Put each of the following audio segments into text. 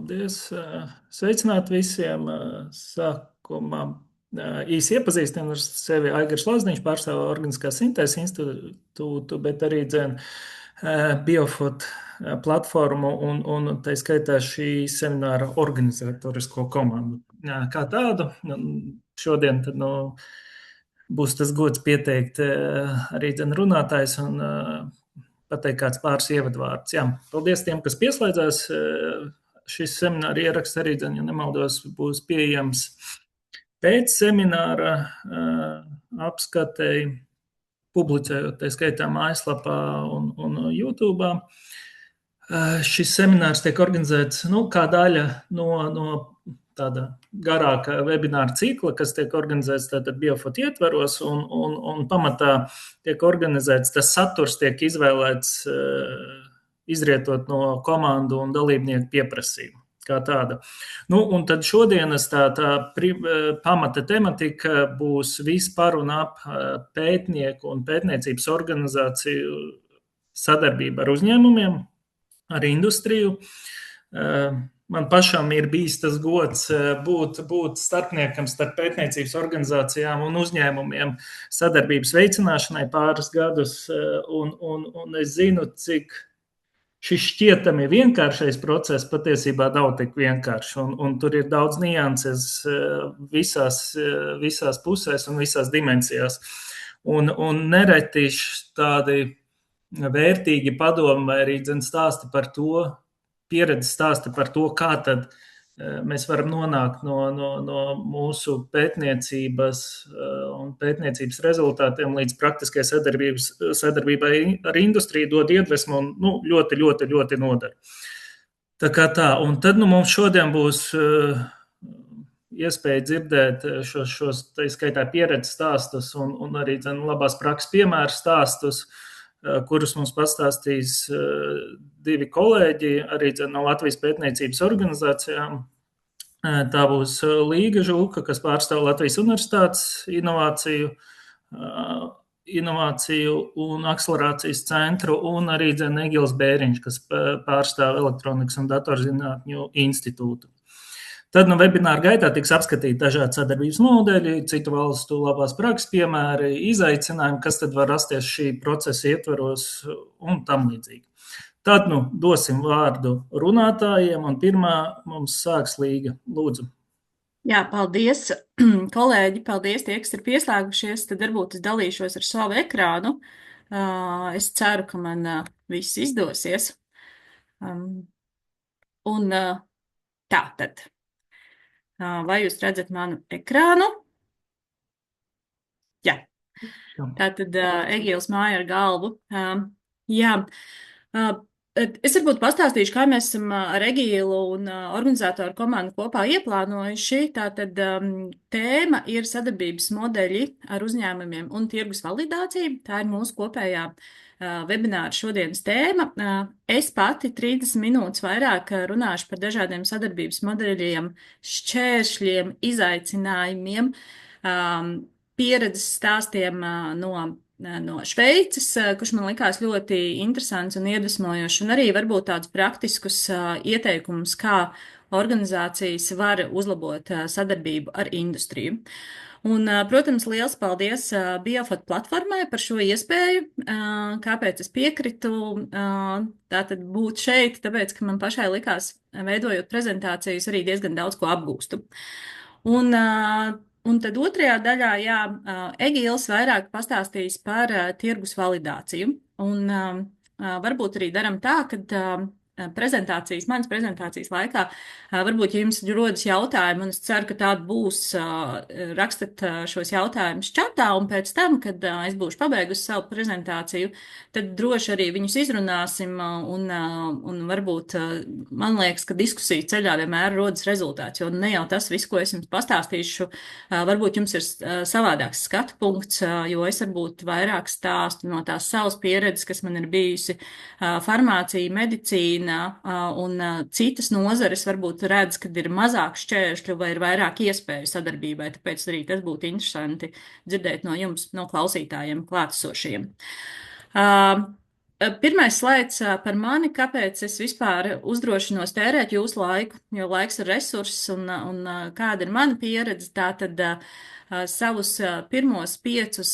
Paldies. Sveicināt visiem. Sākumā īsi iepazīstinu ar sevi. Aigars Lazniņš pārstāv Organiskās sintēzes institūtu, bet arī Biofot platformu un tā skaitā šī semināra organizatorisko komandu kā tādu. Šodien tad, būs tas gods pieteikt arī runātājs un pateikt kāds pāris ievadvārdus. Jā, paldies tiem, kas pieslēdzās. Šis semināra ieraksts arī, ja nemaldos, būs pieejams pēc semināra apskatei, publicējot, tā skaitā mājaslapā un YouTube. Šis seminārs tiek organizēts kā daļa no tāda garāka webināra cikla, kas tiek organizēts tātad Biofot ietvaros, un pamatā tiek organizēts, tas saturs tiek izvēlēts izrietot no komandu un dalībnieku pieprasījuma kā tāda. Un tad šodienas tā pamata tematika būs vispār un ap pētnieku un pētniecības organizāciju sadarbība ar uzņēmumiem, ar industriju. Man pašam ir bijis tas gods būt starpniekam starp pētniecības organizācijām un uzņēmumiem sadarbības veicināšanai pāris gadus, un es zinu, cik šis šķietami vienkāršais process patiesībā nav tik vienkāršs, un tur ir daudz nianses visās pusēs un visās dimensijās. Un nereti tādi vērtīgi padomi vai arī stāsti par to, pieredzi stāsti par to, kā tad mēs varam nonākt no mūsu pētniecības un pētniecības rezultātiem līdz praktiskai sadarbībai ar industriju, dod iedvesmu un ļoti, ļoti, ļoti nodara. Tā kā tā. Un tad mums šodien būs iespēja dzirdēt šos tā skaitā pieredzes stāstus un arī labās prakses piemēru stāstus, kurus mums pastāstīs divi kolēģi, arī no Latvijas pētniecības organizācijām. Tā būs Līga Žulka, kas pārstāv Latvijas Universitātes inovāciju un akcelerācijas centru, un arī Egils Bēriņš, kas pārstāv Elektronikas un datorzinātņu institūtu. Tad webināra gaitā tiks apskatīti dažādi sadarbības modeļi, citu valstu labās prakses piemēri, izaicinājumi, kas tad var rasties šī procesa ietvaros un tam līdzīgi. Tad dosim vārdu runātājiem, un pirmā mums sāks Līga. Lūdzu. Jā, paldies, kolēģi, paldies tie, kas ir pieslēgušies. Tad varbūt es dalīšos ar savu ekrānu. Es ceru, ka man viss izdosies. Tā tad. Vai jūs redzat manu ekrānu? Jā. Tātad Egils māja ar galvu. Jā. Es varbūt pastāstīšu, kā mēs esam ar Egilu un organizatoru komandu kopā ieplānojuši. Tātad tēma ir sadarbības modeļi ar uzņēmumiem un tirgus validācija. Tā ir mūsu kopējā webināra šodienas tēma. Es pati 30 minūtes vairāk runāšu par dažādiem sadarbības modeļiem, šķēršļiem, izaicinājumiem, pieredzes stāstiem no Šveices, kurš man likās ļoti interesants un iedvesmojošs, un arī varbūt tādus praktiskus ieteikumus, kā organizācijas var uzlabot sadarbību ar industriju. Un, protams, liels paldies Biofot platformai par šo iespēju, kāpēc es piekritu tātad būt šeit, tāpēc, ka man pašai likās, veidojot prezentācijas, arī diezgan daudz ko apgūstu. Un tad otrajā daļā, jā, Egils vairāk pastāstīs par tirgus validāciju. Un varbūt arī daram tā, ka manas prezentācijas laikā, varbūt, ja jums rodas jautājumi, un es ceru, ka tāda būs, rakstat šos jautājumus čatā, un pēc tam, kad es būšu pabeigusi savu prezentāciju, tad droši arī viņus izrunāsim, un varbūt man liekas, ka diskusiju ceļā vienmēr rodas rezultāts, jo ne jau tas viss, ko es jums pastāstīšu, varbūt jums ir savādāks skatu punkts, jo es varbūt vairāk stāstu no tās savas pieredzes, kas man ir bijusi farmācija, medicīna, un citas nozares varbūt redz, kad ir mazāk šķēršļu vai ir vairāk iespēju sadarbībai, tāpēc arī tas būtu interesanti dzirdēt no jums, no klausītājiem klātesošiem. Pirmais slaids par mani, kāpēc es vispār uzdrošinos tērēt jūsu laiku, jo laiks ir resurss un kāda ir mana pieredze. Tātad savus pirmos 5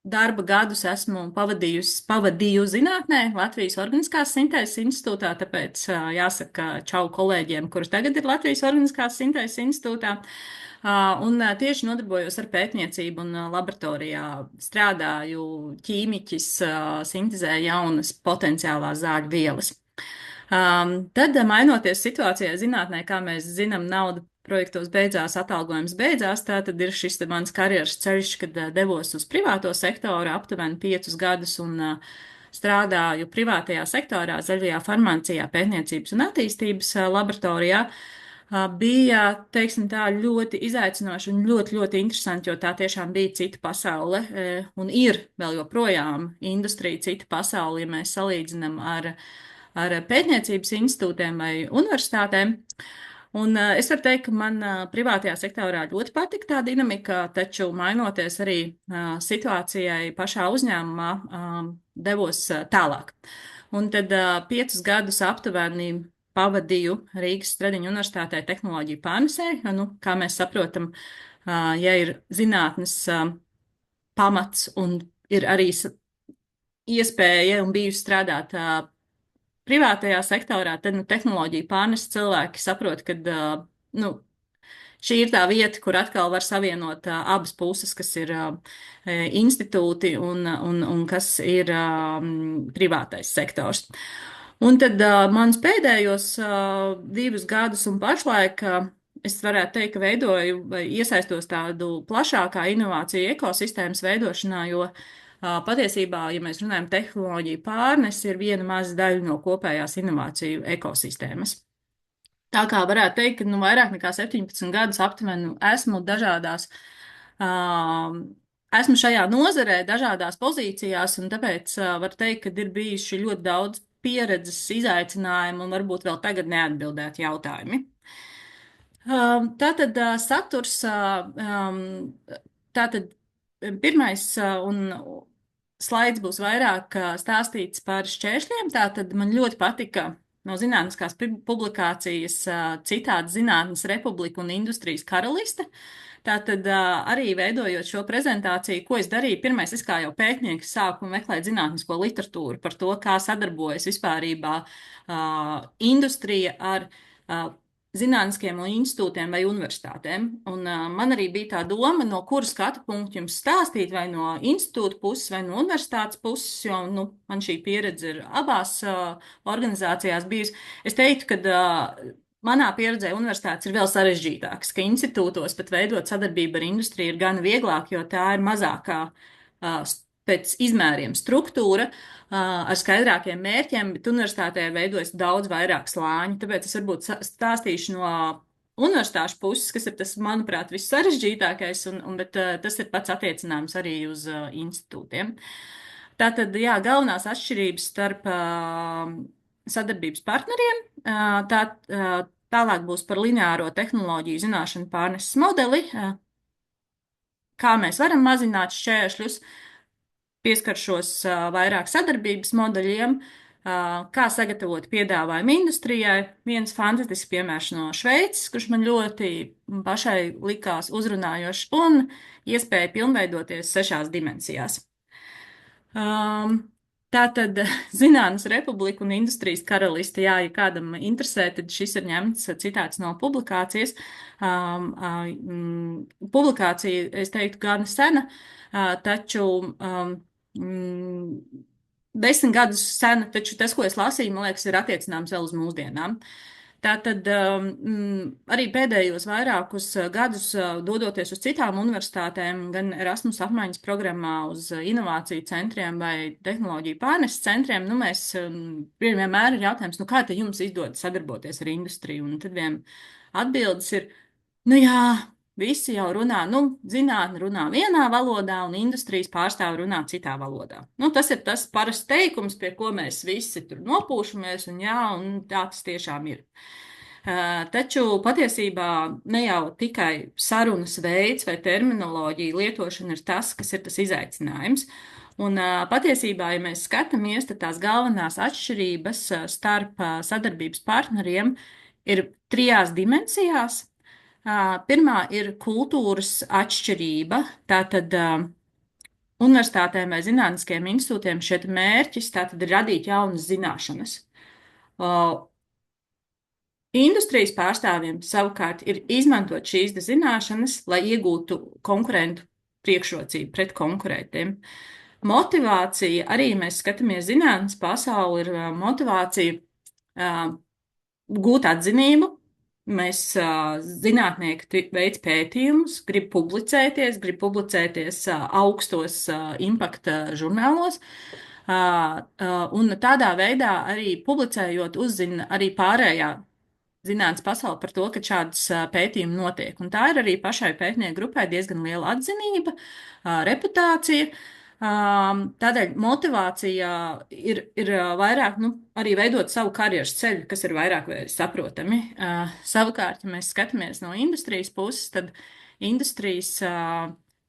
darba gadus esmu pavadīju zinātnē Latvijas Organiskās sintēzes institūtā, tāpēc jāsaka čau kolēģiem, kuri tagad ir Latvijas Organiskās sintēzes institūtā. Un tieši nodarbojos ar pētniecību un laboratorijā strādāju ķīmiķis, sintezēju jaunas potenciālās zāļu vielas. Tad, mainoties situācijai zinātnē, kā mēs zinām, nauda projektos beidzās, atalgojums beidzās, tā tad ir šis mans karjeras ceļš, kad devos uz privāto sektoru aptuveni 5 gadus un strādāju privātajā sektorā, zaļajā farmācijā, pētniecības un attīstības laboratorijā. Bija, teiksim tā, ļoti izaicinoši un ļoti, ļoti interesanti, jo tā tiešām bija cita pasaule un ir vēl joprojām industrija cita pasaule, ja mēs salīdzinām ar pētniecības institūtiem vai universitātēm. Un es varu teikt, ka man privātajā sektorā ļoti patika tā dinamika, taču mainoties arī situācijai pašā uzņēmumā, devos tālāk. Un tad 5 gadus aptuveni pavadīju Rīgas Stradiņu universitātē tehnoloģiju pārnesē, nu, kā mēs saprotam, ja ir zinātnes pamats un ir arī iespēja un bijusi strādāt privātajā sektorā, tad tehnoloģiju pārnes cilvēki saprot, ka šī ir tā vieta, kur atkal var savienot abas puses, kas ir institūti un kas ir privātais sektors. Un tad mans pēdējos 2 gadus un pašlaik es varētu teikt, ka veidoju vai iesaistos tādu plašākā inovāciju ekosistēmas veidošanā, jo patiesībā, ja mēs runājam tehnoloģiju pārnes, ir viena maza daļa no kopējās inovāciju ekosistēmas. Tā kā varētu teikt, ka vairāk nekā 17 gadus aptuveni esmu esmu šajā nozarē dažādās pozīcijās, un tāpēc var teikt, ka ir bijuši ļoti daudz pieredzes, izaicinājumu un varbūt vēl tagad neatbildēti jautājumi. Tātad saturs, tātad pirmais un slaids būs vairāk stāstīts par šķēršļiem, tātad man ļoti patika no zinātniskās publikācijas Citādi Zinātnes Republika un Industrijas karaliste. Tātad arī veidojot šo prezentāciju, ko es darīju, pirmais, es kā jau pētnieks sāku meklēt zinātnisko literatūru par to, kā sadarbojas vispārībā industrija ar zinātniskiem institūtiem vai universitātēm. Un man arī bija tā doma, no kuras skatu punktu jums stāstīt, vai no institūta puses, vai no universitātes puses, jo man šī pieredze ir abās organizācijās bijusi. Es teiktu, ka manā pieredzē universitātes ir vēl sarežģītākas, ka institūtos pat veidot sadarbību ar industriju ir gan vieglāk, jo tā ir mazākā pēc izmēriem struktūra ar skaidrākiem mērķiem, bet universitātē veidojas daudz vairāk slāņu. Tāpēc es varbūt stāstīšu no universitāšu puses, kas ir tas, manuprāt, viss sarežģītākais, bet tas ir pats attiecināms arī uz institūtiem. Tātad, jā, galvenās atšķirības starp sadarbības partneriem. Tālāk būs par lineāro tehnoloģiju zināšanu pārneses modeli, kā mēs varam mazināt šķēršļus, pieskaršos vairāk sadarbības modeļiem, kā sagatavot piedāvājumu industrijai. Viens fantastisks piemērs no Šveices, kurš man ļoti pašai likās uzrunājošs un iespēja pilnveidoties 6 dimensijās. Tātad Zinātnes Republika un Industrijas karaliste, jā, ja kādam interesē, tad šis ir ņemts citāts no publikācijas. Publikācija, es teiktu, gan sena, taču 10 gadus sena, taču tas, ko es lasīju, man liekas, ir attiecināms vēl uz mūsdienām. Tātad arī pēdējos vairākus gadus dodoties uz citām universitātēm, gan Erasmus apmaiņas programmā uz inovāciju centriem vai tehnoloģiju pārneses centriem, mēs vienmēr ir jautājums, kā te jums izdodas sadarboties ar industriju? Un tad atbildes ir, jā, visi jau runā, zinātne runā vienā valodā un industrijas pārstāvi runā citā valodā. Tas ir tas parasts teikums, pie ko mēs visi tur nopūšamies, un tā tas tiešām ir. Taču patiesībā ne jau tikai sarunas veids vai terminoloģija lietošana ir tas, kas ir tas izaicinājums. Un patiesībā, ja mēs skatāmies, tad tās galvenās atšķirības starp sadarbības partneriem ir trijās dimensijās. Pirmā ir kultūras atšķirība. Tātad universitātēm vai zinātniskiem institūtiem šeit mērķis tātad ir radīt jaunas zināšanas. Industrijas pārstāvjiem savukārt ir izmantot šīs zināšanas, lai iegūtu konkurentu priekšrocību pret konkurentiem. Motivācija, arī mēs skatāmies zinātnes pasauli, ir motivācija gūt atzinību. Mēs zinātnieki veic pētījumus, grib publicēties augstos impakta žurnālos, un tādā veidā arī publicējot uzzina arī pārējā zinātnes pasauli par to, ka šādas pētījumi notiek. Un tā ir arī pašai pētnieku grupai diezgan liela atzinība, reputācija. Tādēļ motivācija ir vairāk, arī veidot savu karjeras ceļu, kas ir vairāk saprotami. Savukārt, ja mēs skatāmies no industrijas puses, tad industrijas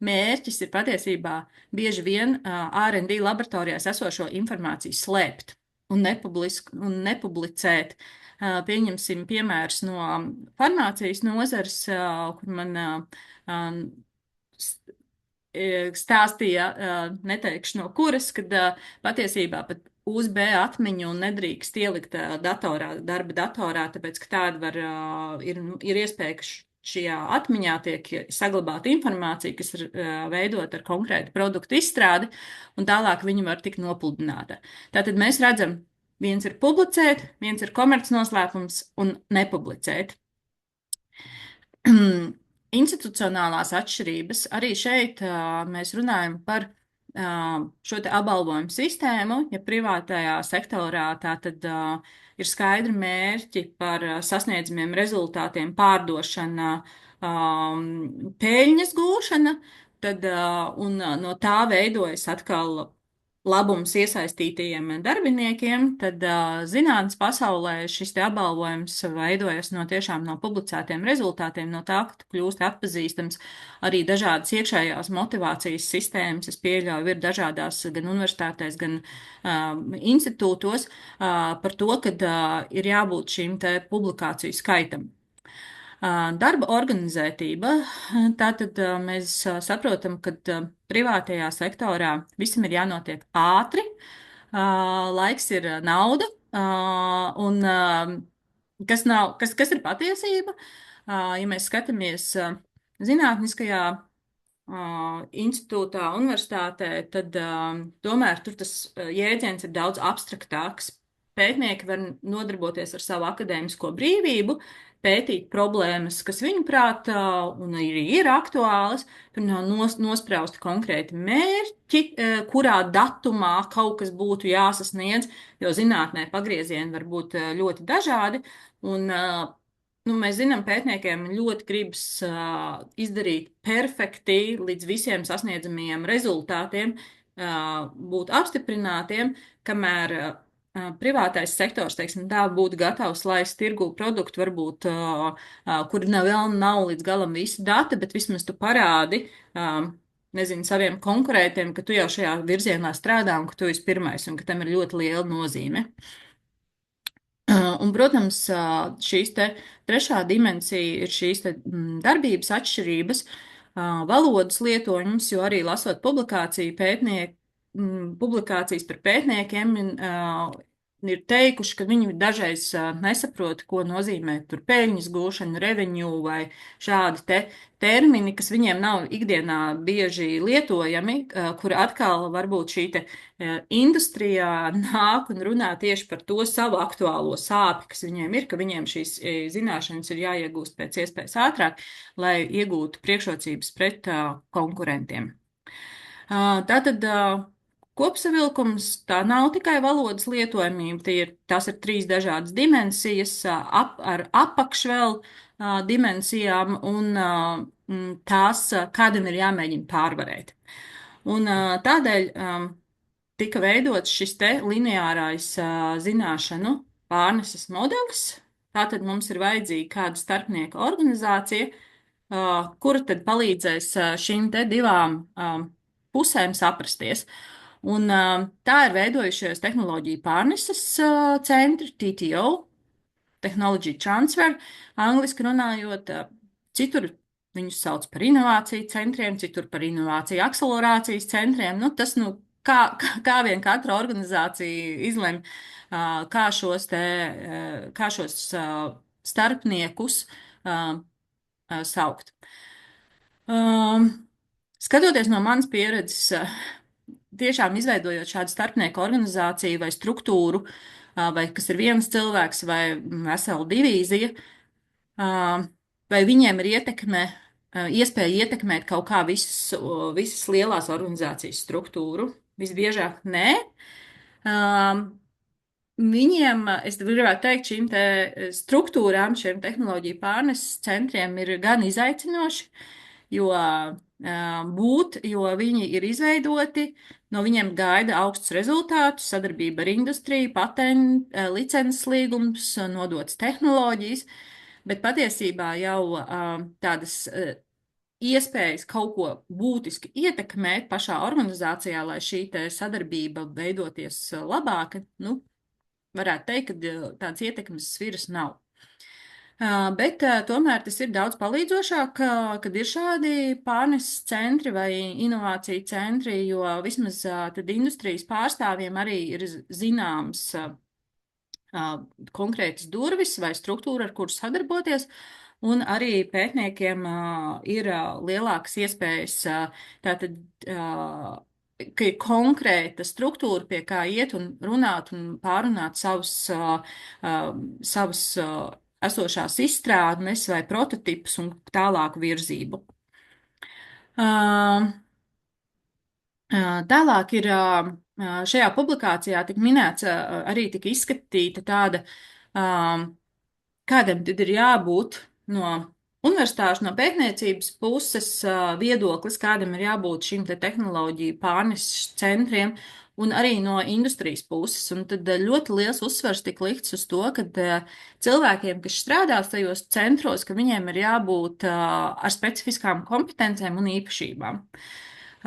mērķis ir patiesībā bieži vien R&D laboratorijās esošo informāciju slēpt un nepublicēt. Pieņemsim piemērs no farmācijas nozares, kur man stāstīja, neteikšu no kuras, kad patiesībā pat USB atmiņu nedrīkst ielikt darba datorā, tāpēc, ka tāda ir iespēja, ka šajā atmiņā tiek saglabāta informācija, kas ir veidota ar konkrētu produktu izstrādi, un tālāk viņa var tikt nopludināta. Tātad mēs redzam, viens ir publicēt, viens ir komercnoslēpums un nepublicēt. Institucionālās atšķirības. Arī šeit mēs runājam par šo te apbalvojumu sistēmu. Ja privātajā sektorā tātad ir skaidri mērķi par sasniedzamiem rezultātiem, pārdošana, peļņas gūšana, tad un no tā veidojas atkal labums iesaistītajiem darbiniekiem, tad zinātnes pasaulē šis te apbalvojums veidojas tiešām no publicētiem rezultātiem, no tā, ka kļūst atpazīstams arī dažādas iekšējās motivācijas sistēmas. Es pieļauju, ir dažādās gan universitātēs, gan institūtos par to, ka ir jābūt šīm te publikāciju skaitam. Darba organizētība. Tātad mēs saprotam, ka privātajā sektorā visam ir jānotiek ātri, laiks ir nauda, un kas ir patiesība? Ja mēs skatāmies zinātniskajā institūtā, universitātē, tad tomēr tur tas jēdziens ir daudz abstraktāks. Pētnieki var nodarboties ar savu akadēmisko brīvību, pētīt problēmas, kas viņuprāt un arī ir aktuālas, tur nav nosprausti konkrēti mērķi, kurā datumā kaut kas būtu jāsasniedz, jo zinātnē pagriezieni var būt ļoti dažādi, un mēs zinām, pētniekiem ļoti gribas izdarīt perfekti līdz visiem sasniedzamajiem rezultātiem, būt apstiprinātiem, kamēr privātais sektors, teiksim, tā būtu gatavs laist tirgu produktu, varbūt, kur vēl nav līdz galam visi dati, bet vismaz tu parādi, nezinu, saviem konkurētiem, ka tu jau šajā virzienā strādā un ka tu esi pirmais un ka tam ir ļoti liela nozīme. Un, protams, šīs te trešā dimensija ir šīs te darbības atšķirības, valodas lietojums, jo arī lasot publikācijas par pētniekiem ir teikuši, ka viņi dažreiz nesaprot, ko nozīmē tur peļņas gūšana, revenue vai šādi te termini, kas viņiem nav ikdienā bieži lietojami, kur atkal varbūt šī te industrijā nāk un runā tieši par to savu aktuālo sāpi, kas viņiem ir, ka viņiem šīs zināšanas ir jāiegūst pēc iespējas ātrāk, lai iegūtu priekšrocības pret konkurentiem. Tātad kopsavilkums, tā nav tikai valodas lietojamība, tās ir 3 dažādas dimensijas ar apakšvēl dimensijām un tās kādam ir jāmēģina pārvarēt. Un tādēļ tika veidots šis te lineārais zināšanu pārneses modelis. Tātad mums ir vajadzīga kāda starpnieka organizācija, kura tad palīdzēs šīm te divām pusēm saprasties. Un tā ir veidojušies tehnoloģiju pārneses centri, TTO, Technology Transfer, angliski runājot, citur viņus sauc par inovāciju centriem, citur par inovāciju akcelerācijas centriem. Nu, tas, kā vien katra organizācija izlem, kā šos starpniekus saukt. Skatoties no manas pieredzes, tiešām izveidojot šādu starpnieku organizāciju vai struktūru, vai kas ir viens cilvēks vai vesela divīzija, vai viņiem ir iespēja ietekmēt kaut kā visas lielās organizācijas struktūru? Visbiežāk nē. Viņiem, es gribētu teikt, šīm te struktūrām, šiem tehnoloģiju pārneses centriem ir gan izaicinoši, jo viņi ir izveidoti, no viņiem gaida augstus rezultātus, sadarbība ar industriju, licences līgums, nodotas tehnoloģijas, bet patiesībā jau tādas iespējas kaut ko būtiski ietekmēt pašā organizācijā, lai šī sadarbība veidoties labāk, nu, varētu teikt, ka tādas ietekmes sviras nav. Bet tomēr tas ir daudz palīdzošāk, kad ir šādi pārneses centri vai inovāciju centri, jo vismaz tad industrijas pārstāvjiem arī ir zināms konkrētas durvis vai struktūra, ar kuru sadarboties, un arī pētniekiem ir lielākas iespējas tātad ka ir konkrēta struktūra, pie kā iet un runāt un pārunāt savas esošās izstrādnes vai prototipus un tālāku virzību. Tālāk ir šajā publikācijā tik minēts, arī tika izskatīta tāda, kādam tad ir jābūt no universitāšu, no pētniecības puses viedoklis, kādam ir jābūt šīm te tehnoloģiju pārneses centriem, un arī no industrijas puses. Un tad ļoti liels uzsvars tika likts uz to, ka cilvēkiem, kas strādā tajos centros, ka viņiem ir jābūt ar specifiskām kompetencēm un īpašībām.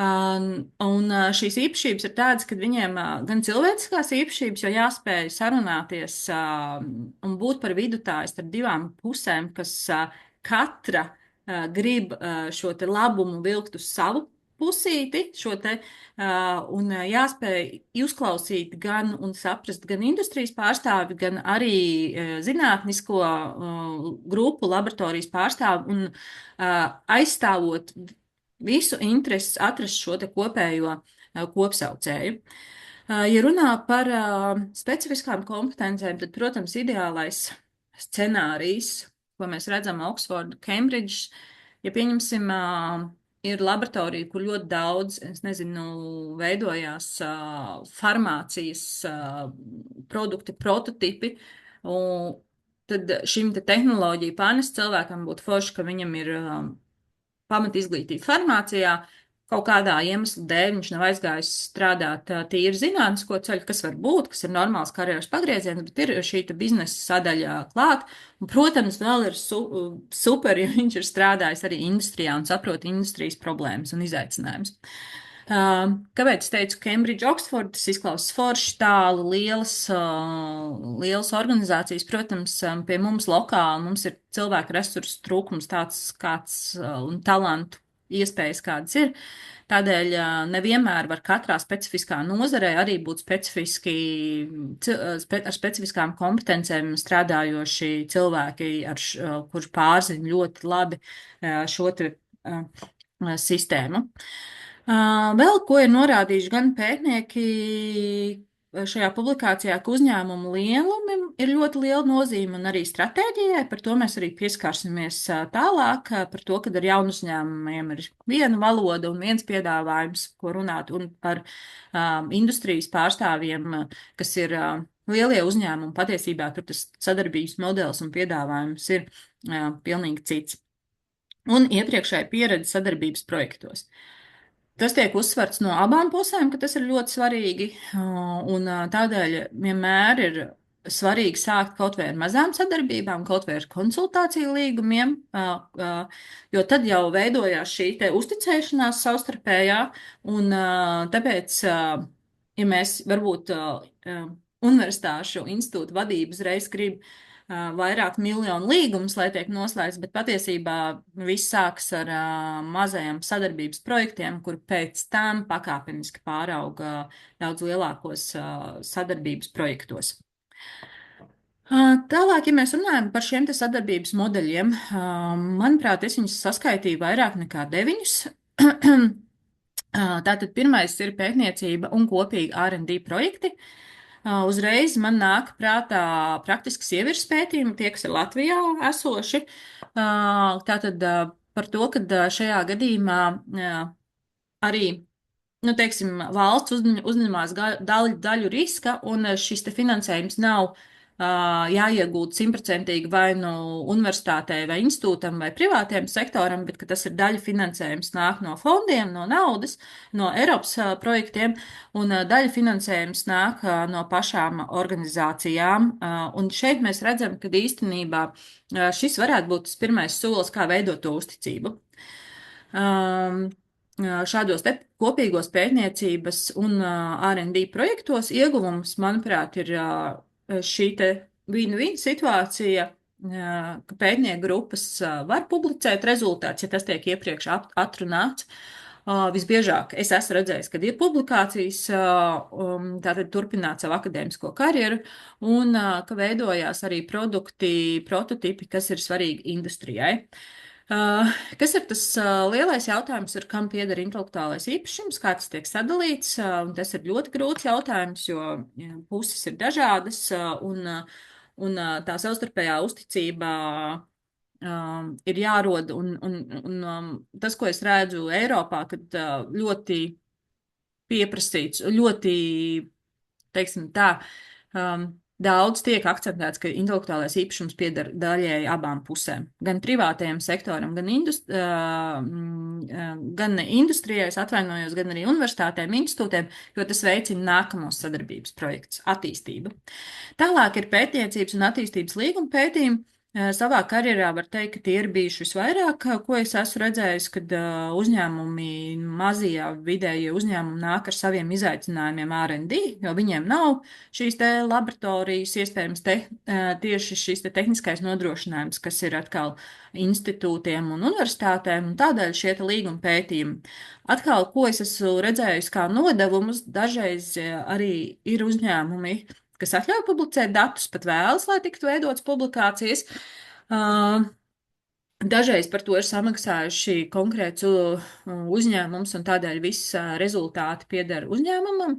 Un šīs īpašības ir tādas, ka viņiem gan cilvēciskās īpašības, jo jāspēj sarunāties un būt par vidutāju starp divām pusēm, kas katra grib šo te labumu vilkt uz savu pusīti, un jāspēj uzklausīt gan un saprast gan industrijas pārstāvi, gan arī zinātnisko grupu laboratorijas pārstāvi un aizstāvot visu intereses atrast šo te kopējo kopsaucēju. Ja runā par specifiskām kompetencēm, tad, protams, ideālais scenārijs, ko mēs redzam Oxford, Cambridge, ja pieņemsim, ir laboratorija, kur ļoti daudz, es nezinu, veidojās farmācijas produkti, prototipi, un tad šim te tehnoloģiju pārnes cilvēkam būtu forši, ka viņam ir pamat izglītība farmācijā, kaut kādā iemesla dēļ viņš nav aizgājis strādāt tīri zinātnisko ceļu, kas var būt, kas ir normāls karjeras pagrieziens, bet ir šī biznesa sadaļa klāt. Un, protams, vēl ir super, ja viņš ir strādājis arī industrijā un saprot industrijas problēmas un izaicinājumus. Kāpēc es teicu Cambridge, Oxford, tas izklausās forši, tālu, lielas organizācijas, protams, pie mums lokāli, mums ir cilvēku resursu trūkums tāds kāds un talantu iespējas kādas ir. Tādēļ nevienmēr var katrā specifiskā nozarē arī būt ar specifiskām kompetencēm strādājoši cilvēki, kurš pārzina ļoti labi šo te sistēmu. Vēl ko ir norādījuši gan pētnieki šajā publikācijā, ka uzņēmumu lielumam ir ļoti liela nozīme un arī stratēģijai. Par to mēs arī pieskarsimies tālāk, par to, kad ar jaunu uzņēmumiem ir viena valoda un viens piedāvājums, ko runāt, un par industrijas pārstāvjiem, kas ir lielie uzņēmumi. Patiesībā tur tas sadarbības modelis un piedāvājums ir pilnīgi cits. Un iepriekšēja pieredze sadarbības projektos. Tas tiek uzsverts no abām pusēm, ka tas ir ļoti svarīgi, un tādēļ vienmēr ir svarīgi sākt kaut vai ar mazām sadarbībām, kaut vai ar konsultāciju līgumiem, jo tad jau veidojās šī te uzticēšanās savstarpējā, un tāpēc ja mēs varbūt universitāšu institūtu vadības reiz grib vairāk miljonu līgumus, lai tiek noslēgts, bet patiesībā viss sāks ar mazajiem sadarbības projektiem, kur pēc tam pakāpeniski pārauga daudz lielākos sadarbības projektos. Tālāk, ja mēs runājam par šiem te sadarbības modeļiem, manuprāt, es viņus saskaitīju vairāk nekā 9. Tātad pirmais ir pētniecība un kopīgi R&D projekti. Uzreiz man nāk prātā praktiski sieviešu pētījumi, tie, kas ir Latvijā esoši. Tātad par to, ka šajā gadījumā arī, nu, teiksim, valsts uzņemās daļu riska, un šis te finansējums nav jāiegūt 100% vai no universitātei vai institūtam vai privātiem sektoram, bet ka tas ir daļa finansējums nāk no fondiem, no naudas, no Eiropas projektiem, un daļa finansējums nāk no pašām organizācijām. Un šeit mēs redzam, ka īstenībā šis varētu būt tas pirmais solis, kā veidot to uzticību. Šādos te kopīgos pētniecības un R&D projektos ieguvums, manuprāt, ir šī te win-win situācija, ka pētnieku grupas var publicēt rezultātus, ja tas tiek iepriekš atrunāts. Visbiežāk es esmu redzējis, kad ir publikācijas, tātad turpināt savu akadēmisko karjeru, un ka veidojās arī produkti, prototipi, kas ir svarīgi industrijai. Kas ir tas lielais jautājums, ar kam pieder intelektuālais īpašums, kā tas tiek sadalīts? Tas ir ļoti grūts jautājums, jo puses ir dažādas, un tā savstarpējā uzticība ir jārod, un tas, ko es redzu Eiropā, kad ļoti pieprasīts, ļoti, teiksim tā, daudz tiek akcentēts, ka intelektuālais īpašums pieder daļēji abām pusēm. Gan privātajam sektoram, gan industrijai, atvainojos, gan arī universitātēm, institūtiem, jo tas veicina nākamos sadarbības projektus, attīstību. Tālāk ir pētniecības un attīstības līguma pētījumi. Savā karjerā var teikt, ka tie ir bijuši visvairāk, ko es esmu redzējis, kad uzņēmumi, mazie vidējie uzņēmumi nāk ar saviem izaicinājumiem R&D, jo viņiem nav šīs te laboratorijas, iespējams tieši šis te tehniskais nodrošinājums, kas ir atkal institūtiem un universitātēm, un tādēļ šie te līguma pētījumi. Atkal, ko es esmu redzējis kā nodevumus, dažreiz arī ir uzņēmumi, kas atļauj publicēt datus, pat vēlas, lai tiktu veidotas publikācijas. Dažreiz par to ir samaksājuši konkrēts uzņēmums, un tādēļ viss rezultāti pieder uzņēmumam.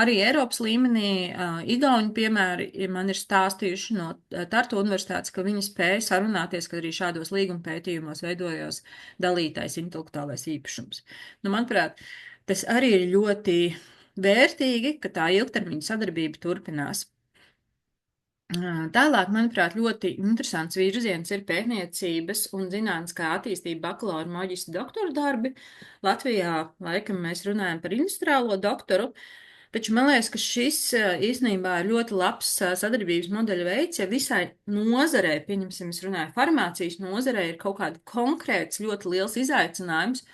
Arī Eiropas līmenī igauņu piemēri man ir stāstījuši no Tartu universitātes, ka viņi spēja sarunāties, ka arī šādos līguma pētījumos veidojos dalītais intelektuālais īpašums. Nu, manuprāt, tas arī ir ļoti vērtīgi, ka tā ilgtermiņa sadarbība turpinās. Tālāk, manuprāt, ļoti interesants virziens ir pētniecības un zinātniskā attīstība bakalaura, maģistra, doktora darbi. Latvijā laikam mēs runājam par industriālo doktoru, taču man liekas, ka šis īstenībā ir ļoti labs sadarbības modeļa veids, ja visai nozarei, pieņemsim, es runāju farmācijas nozarei, ir kaut kāda konkrēts, ļoti liels izaicinājums,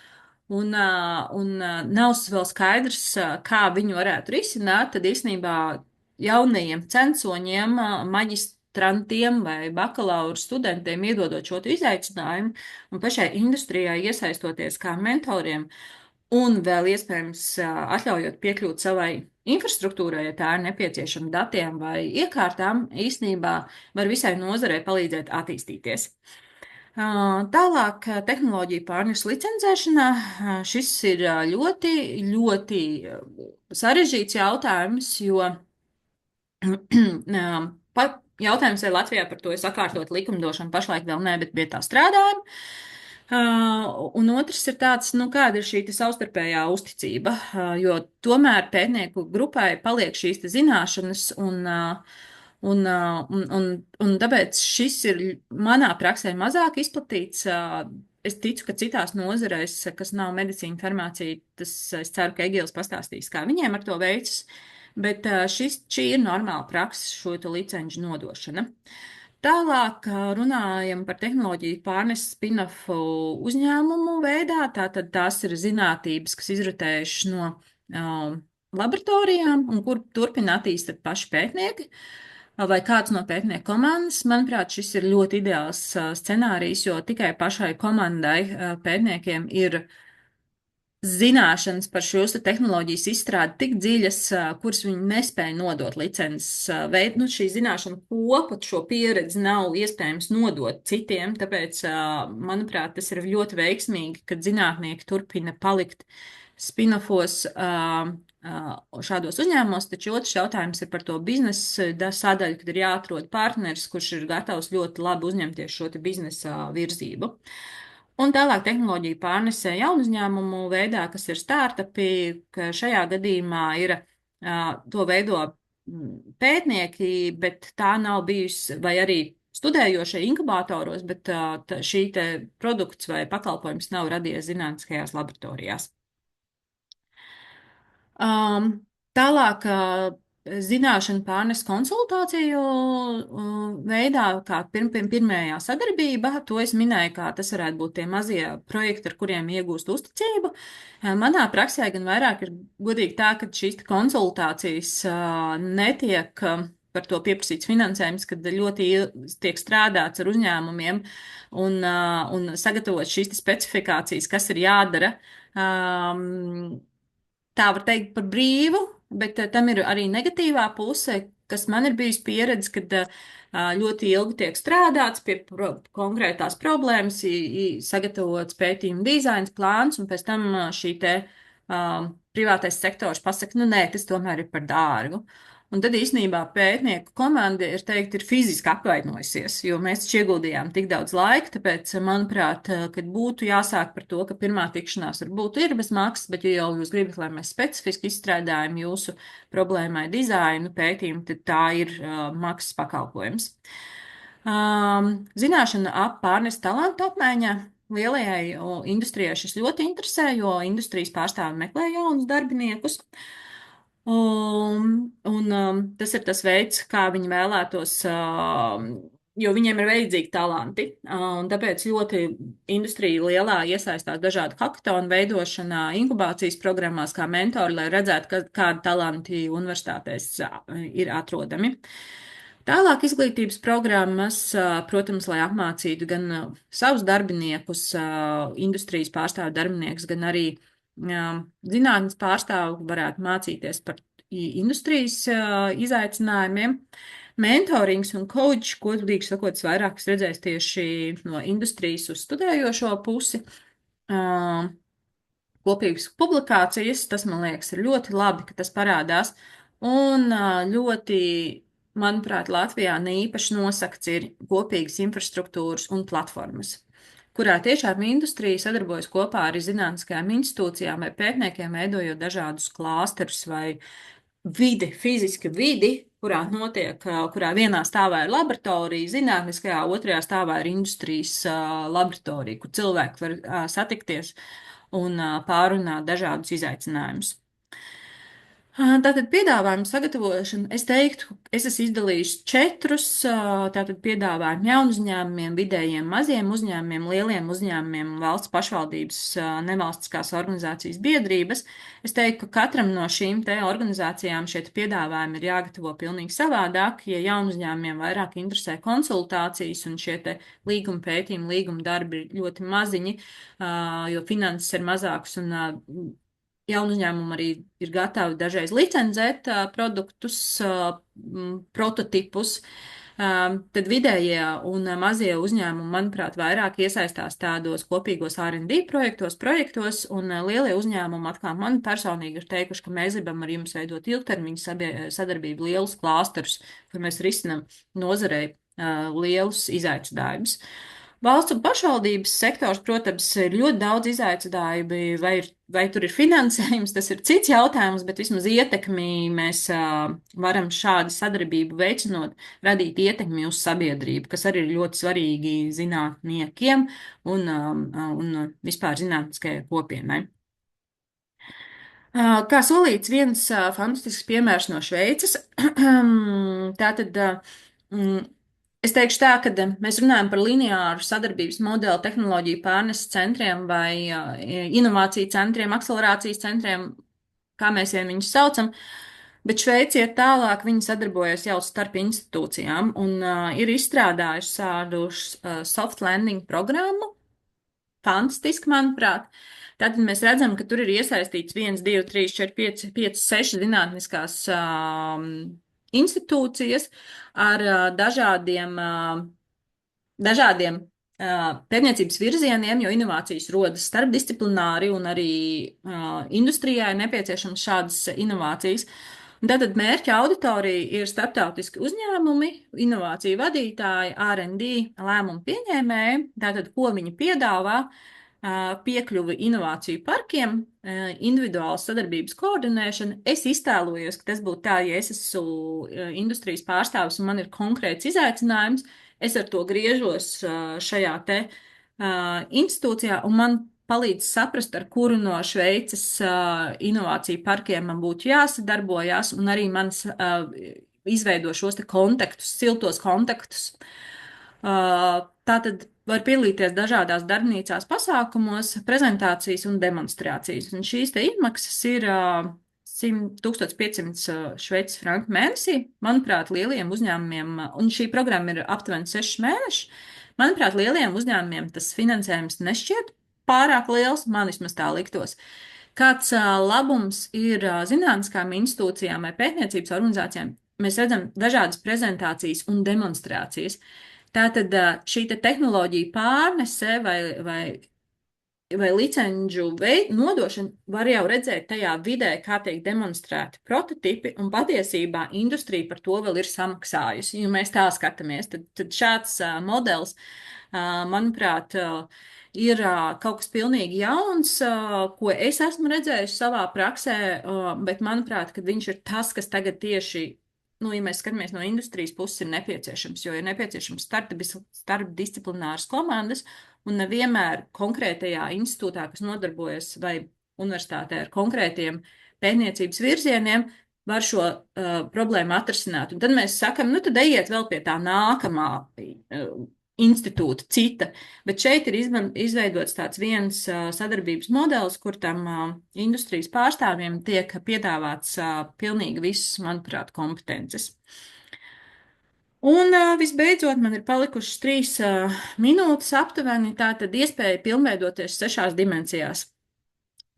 un nav vēl skaidrs, kā viņu varētu risināt, tad īstenībā jaunajiem censoņiem, maģistrantiem vai bakalaura studentiem iedodot šo izaicinājumu un pašai industrijai iesaistoties kā mentoriem un vēl iespējams atļaujot piekļūt savai infrastruktūrai, ja tā ir nepieciešama datiem vai iekārtām, īstenībā var visai nozarei palīdzēt attīstīties. Tālāk tehnoloģija pārneses licencēšanā. Šis ir ļoti, ļoti sarežģīts jautājums, jo jautājums, vai Latvijā par to ir sakārtot likumdošanu, pašlaik vēl nē, bet pie tā strādājam. Un otrs ir tāds, nu, kāda ir šī savstarpējā uzticība, jo tomēr pētnieku grupai paliek šīs zināšanas un tāpēc šis ir manā praksē mazāk izplatīts. Es ticu, ka citās nozareis, kas nav medicīna, farmācija, es ceru, ka Egīls pastāstīs, kā viņiem ar to veicas. Bet šī ir normāla praksa, šo licenču nodošana. Tālāk runājam par tehnoloģiju pārneses spin-offu uzņēmumu veidā. Tātad tās ir zinātības, kas izritējušas no laboratorijām un kur turpina attīstīt paši pētnieki vai kāds no pētnieku komandas. Manuprāt, šis ir ļoti ideāls scenārijs, jo tikai pašai komandai pētniekiem ir zināšanas par šos tehnoloģijas izstrādi tik dziļas, kuras viņi nespēja nodot licences veidu. Nu, šī zināšana kopa, šo pieredzi nav iespējams nodot citiem, tāpēc, manuprāt, tas ir ļoti veiksmīgi, kad zinātnieki turpina palikt spin-offos šādos uzņēmumos, taču otrs jautājums ir par to biznesa sadaļu, kad ir jāatrod partneris, kurš ir gatavs ļoti labi uzņemties šo te biznesa virzību. Un tālāk tehnoloģija pārnese jaunu uzņēmumu veidā, kas ir startupi, ka šajā gadījumā ir to veido pētnieki, bet tā nav bijusi, vai arī studējošie inkubatoros, bet šī te produkts vai pakalpojums nav radies zinātniskajās laboratorijās. Tālāk zināšanu pārnes konsultāciju veidā, kā pirmajā sadarbība, to es minēju, kā tas varētu būt tie mazie projekti, ar kuriem iegūst uzticību. Manā praksē gan vairāk ir godīgi tā, ka šīs konsultācijas netiek par to pieprasīts finansējums, kad ļoti tiek strādāts ar uzņēmumiem un sagatavot šīs specifikācijas, kas ir jādara. Tā var teikt par brīvu, bet tam ir arī negatīvā puse, kas man ir bijusi pieredze, kad ļoti ilgi tiek strādāts pie konkrētās problēmas, sagatavots pētījuma dizains, plāns, un pēc tam šī te privātais sektors pasaka, nu nē, tas tomēr ir par dārgu. Un tad īstenībā pētnieku komanda ir fiziski apvainojusies, jo mēs taču ieguldījām tik daudz laika, tāpēc, manuprāt, kad būtu jāsāk par to, ka pirmā tikšanās varbūt ir bez maksas, bet ja jau jūs gribat, lai mēs specifiski izstrādājam jūsu problēmai dizainu pētījumu, tad tā ir maksas pakalpojums. Zināšana ap pārnest talantu apmaiņā. Lielajai industrijai šis ļoti interesē, jo industrijas pārstāvi meklē jaunus darbiniekus. Tas ir tas veids, kā viņi vēlētos, jo viņiem ir vajadzīgi talanti. Un tāpēc ļoti industrija lielā iesaistās dažādu hackathonu veidošanā, inkubācijas programmās kā mentori, lai redzētu, kādi talanti universitātēs ir atrodami. Tālāk izglītības programmas, protams, lai apmācītu gan savus darbiniekus, industrijas pārstāvu darbiniekus, gan arī zinātnes pārstāvu varētu mācīties par industrijas izaicinājumiem. Mentorings un coach, kodīgi sakot, vairāk es redzēju tieši no industrijas uz studējošo pusi. Kopīgas publikācijas, tas, man liekas, ir ļoti labi, ka tas parādās. Un ļoti, manuprāt, Latvijā neīpaši nosakts ir kopīgas infrastruktūras un platformas, kurā tiešām industrija sadarbojas kopā ar zinātniskajām institūcijām vai pētniekiem, veidojot dažādus klāsterus vai fiziski vidi, kurā vienā stāvā ir laboratorija, zinātniskajā, otrajā stāvā ir industrijas laboratorija, kur cilvēki var satikties un pārunāt dažādus izaicinājumus. Tātad piedāvājumu sagatavošanu, es teiktu, es esmu izdalījis 4, tātad piedāvājumu jaunu uzņēmumiem, vidējiem, maziem uzņēmumiem, lieliem uzņēmumiem, valsts pašvaldības, nevalstiskās organizācijas biedrības. Es teiktu, ka katram no šīm te organizācijām šie piedāvājumi ir jāgatavo pilnīgi savādāk, ja jaunu uzņēmumiem vairāk interesē konsultācijas un šie te līguma pētījumi, līguma darbi ir ļoti maziņi, jo finanses ir mazākas un jaunu uzņēmumu arī ir gatavi dažreiz licencēt produktus, prototipus, tad vidējie un mazie uzņēmumi, manuprāt, vairāk iesaistās tādos kopīgos R&D projektos, un lielie uzņēmumi atkal man personīgi ir teikuši, ka mēs gribam ar jums veidot ilgtermiņu sadarbību, lielus klāsterus, kur mēs risinam nozarei lielus izaicinājumus. Valsts un pašvaldības sektors, protams, ir ļoti daudz izaicinājumu, vai tur ir finansējums, tas ir cits jautājums, bet vismaz ietekmi mēs varam šādu sadarbību veicinot, radīt ietekmi uz sabiedrību, kas arī ir ļoti svarīgi zinātniekiem un vispār zinātniskajai kopienai. Kā solīts, viens fantastisks piemērs no Šveices. Tātad es teikšu tā, ka mēs runājam par lineāru sadarbības modeli tehnoloģiju pārneses centriem vai inovāciju centriem, akcelerācijas centriem. kā mēs viņus saucam. Bet Šveice iet tālāk, viņi sadarbojas jau starp institūcijām un ir izstrādājuši tādu soft landing programmu. Fantastiski, manuprāt. Tātad mēs redzam, ka tur ir iesaistīts 1, 2, 3, 4, 5, 5 6 zinātniskās institūcijas ar dažādiem pētniecības virzieniem, jo inovācijas rodas starpdisciplināri un arī industrijai nepieciešams šādas inovācijas. Un tātad mērķa auditorija ir starptautiski uzņēmumi, inovāciju vadītāji, R&D, lēmumu pieņēmēji. Tātad, ko viņi piedāvā? Piekļuvi inovāciju parkiem, individuālas sadarbības koordinēšana. Es iztēlojos, ka tas būtu tā, ja es esmu industrijas pārstāvis un man ir konkrēts izaicinājums, es ar to griežos šajā te institūcijā un man palīdz saprast, ar kuru no Šveices inovāciju parkiem man būtu jāsadarbojās un arī mans izveido šos te kontaktus, siltos kontaktus. Tātad var piedalīties dažādās darbnīcās pasākumos, prezentācijas un demonstrācijas. Un šīs te izmaksas ir 1500 šveices franku mēnesī. Manuprāt, lieliem uzņēmumiem, un šī programma ir aptuveni 6 mēneši, manuprāt, lieliem uzņēmumiem tas finansējums nešķiet pārāk liels, man vismaz tā liktos. Kāds labums ir zinātniskām institūcijām vai pētniecības organizācijām? Mēs redzam dažādas prezentācijas un demonstrācijas. Tātad šī te tehnoloģija pārnese vai licenču nodošana var jau redzēt tajā vidē, kā tiek demonstrēti prototipi, un patiesībā industrija par to vēl ir samaksājusi. Ja mēs tā skatāmies, tad šāds modelis, manuprāt, ir kaut kas pilnīgi jauns, ko es esmu redzējusi savā praksē, bet manuprāt, ka viņš ir tas, kas tagad tieši ja mēs skatāmies no industrijas puses, ir nepieciešams, jo ir nepieciešams starpdisciplināras komandas, un nevienmēr konkrētajā institūtā, kas nodarbojas vai universitātē ar konkrētiem pētniecības virzieniem, var šo problēmu atrisināt. Un tad mēs sakam, tad ejiet vēl pie tā nākamā institūta, cita, bet šeit ir izveidots tāds viens sadarbības modelis, kur tam industrijas pārstāvjiem tiek piedāvāts pilnīgi visas, manuprāt, kompetences. Un visbeidzot, man ir palikušas 3 minūtes aptuveni, tā tad iespēja pilnveidoties 6 dimensijās.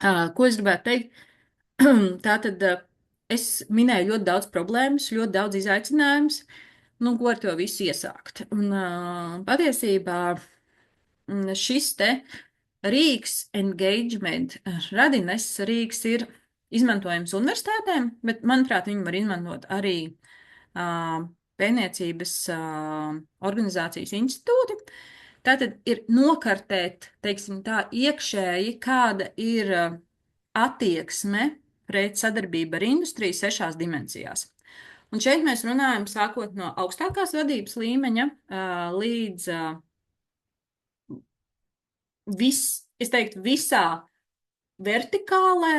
Ko es gribētu teikt? Tātad es minēju ļoti daudz problēmas, ļoti daudz izaicinājumus, ko ar to visu iesākt. Un patiesībā šis te rīks, engagement, radines rīks ir izmantojams universitātēm, bet, manuprāt, viņi var izmantot arī pētniecības organizācijas institūti. Tātad ir nokartēt, teiksim tā, iekšēji, kāda ir attieksme pret sadarbību ar industriju 6 dimensijās. Un šeit mēs runājam sākot no augstākās vadības līmeņa līdz es teiktu, visā vertikālē,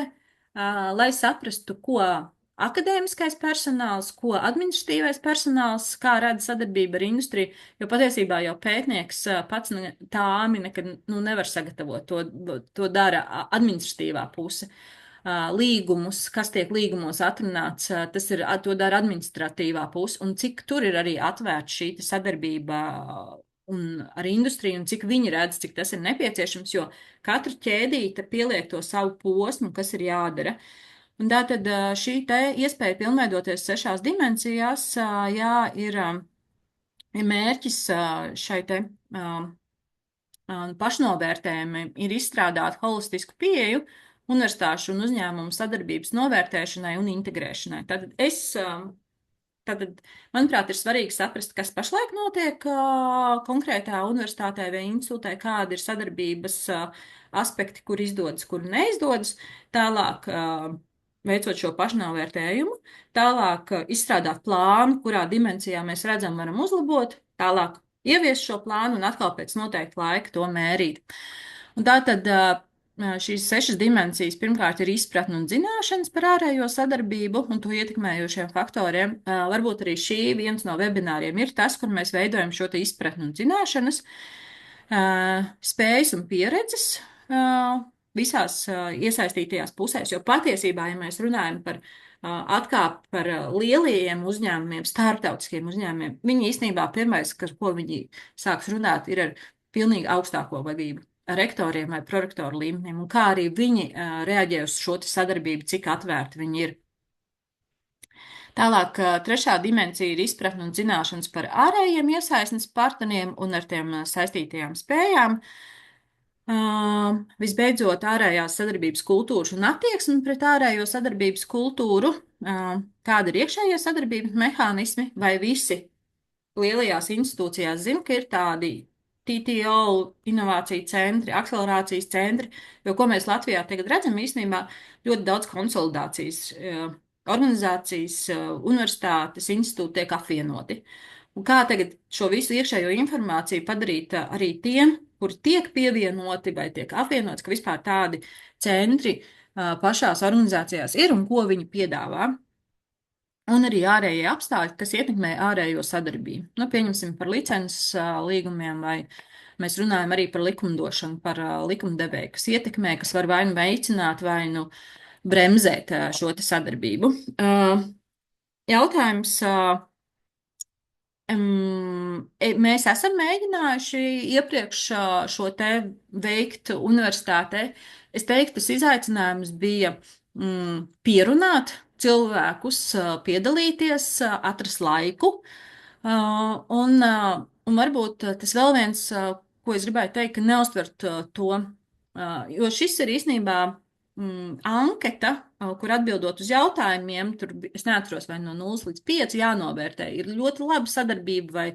lai saprastu, ko akadēmiskais personāls, ko administratīvais personāls, kā redz sadarbību ar industriju, jo patiesībā jau pētnieks pats tāmi nekad nevar sagatavot, to dara administratīvā puse. Līgumus, kas tiek līgumos atrunāts, to dara administratīvā puse, un cik tur ir arī atvērta šī sadarbība ar industriju, un cik viņi redz, cik tas ir nepieciešams, jo katra ķēdīte pieliek to savu posmu, kas ir jādara. Un tātad šī te iespēja pilnveidoties 6 dimensijās, ir mērķis šai te pašnovērtējumi, ir izstrādāt holistisku pieeju universitāšu un uzņēmumu sadarbības novērtēšanai un integrēšanai. Tātad, manuprāt, ir svarīgi saprast, kas pašlaik notiek konkrētā universitātē vai institūtē, kāda ir sadarbības aspekti, kur izdodas, kur neizdodas. Tālāk, veicot šo pašnovērtējumu, tālāk izstrādāt plānu, kurā dimensijā mēs redzam, varam uzlabot, tālāk ieviest šo plānu un atkal pēc noteikta laika to mērīt. Un tātad šīs 6 dimensijas pirmkārt ir izpratne un zināšanas par ārējo sadarbību un to ietekmējošiem faktoriem. Varbūt arī viens no webināriem ir tas, kur mēs veidojam šo te izpratni un zināšanas, spējas un pieredzes, visās iesaistītajās pusēs, jo patiesībā, ja mēs runājam par atkāpi par lielajiem uzņēmumiem, starptautiskiem uzņēmumiem, viņi īstenībā pirmais, ko viņi sāks runāt, ir ar pilnīgi augstāko vadību, ar rektoriem vai prorektoru līmenim, un kā arī viņi reaģē uz šo sadarbību, cik atvērti viņi ir. Tālāk, trešā dimensija ir izpratne un zināšanas par ārējiem iesaistnes partneriem un ar tiem saistītajām spējām. Visbeidzot, ārējās sadarbības kultūras un attieksme pret ārējo sadarbības kultūru. Kāda ir iekšējie sadarbības mehānismi, vai visi lielajās institūcijās zina, ka ir tādi TTO, inovāciju centri, akcelerācijas centri, jo, ko mēs Latvijā tagad redzam, īstenībā ļoti daudz konsolidācijas. Organizācijas, universitātes, institūti tiek apvienoti. Un kā tagad šo visu iekšējo informāciju padarīt arī tiem, kuri tiek pievienoti vai tiek apvienots, ka vispār tādi centri pašās organizācijās ir un ko viņi piedāvā. Un arī ārējie apstākļi, kas ietekmē ārējo sadarbību. Nu, pieņemsim par licences līgumiem, vai mēs runājam arī par likumdošanu, par likumdevēju, kas ietekmē, kas var vai nu veicināt, vai nu bremzēt šo sadarbību. Jautājums. Mēs esam mēģinājuši iepriekš šo te veikt universitātē. Es teiktu, tas izaicinājums bija pierunāt cilvēkus, piedalīties, atrast laiku. Un varbūt tas vēl viens, ko es gribēju teikt, ka neuztvert to, jo šis ir īstenībā anketa, kur atbildot uz jautājumiem, tur es neatceros, vai no 0 līdz 5 jānovērtē. Ir ļoti laba sadarbība vai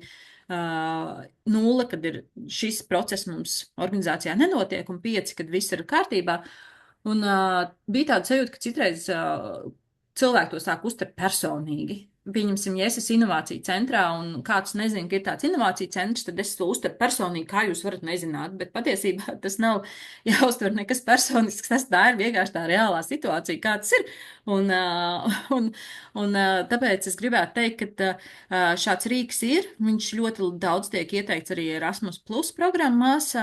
0, kad ir šis process mums organizācijā nenotiek, un 5, kad viss ir kārtībā. Un bija tāda sajūta, ka citreiz cilvēki to sāk uztvert personīgi. Pieņemsim, ja es esmu inovāciju centrā un kāds nezina, ka ir tāds inovāciju centrs, tad es to uztveru personīgi, kā jūs varat nezināt, bet patiesībā tas nav jāuztver nekas personisks, tā ir vienkārši tā reālā situācija, kā tas ir. Un tāpēc es gribētu teikt, ka šāds rīks ir, viņš ļoti daudz tiek ieteikts arī Erasmus Plus programmās.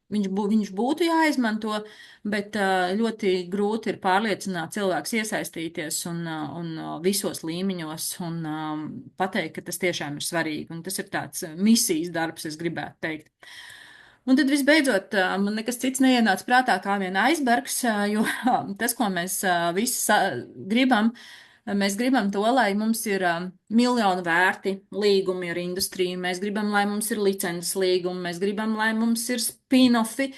Viņš būtu jāizmanto, bet ļoti grūti ir pārliecināt cilvēks iesaistīties un visos līmeņos un pateikt, ka tas tiešām ir svarīgi. Un tas ir tāds misijas darbs, es gribētu teikt. Un tad visbeidzot, man nekas cits neienāca prātā kā vien aizbergs, jo tas, ko mēs visi gribam, mēs gribam to, lai mums ir miljonu vērti līgumi ar industriju, mēs gribam, lai mums ir licences līgumi, mēs gribam, lai mums ir spin-offi,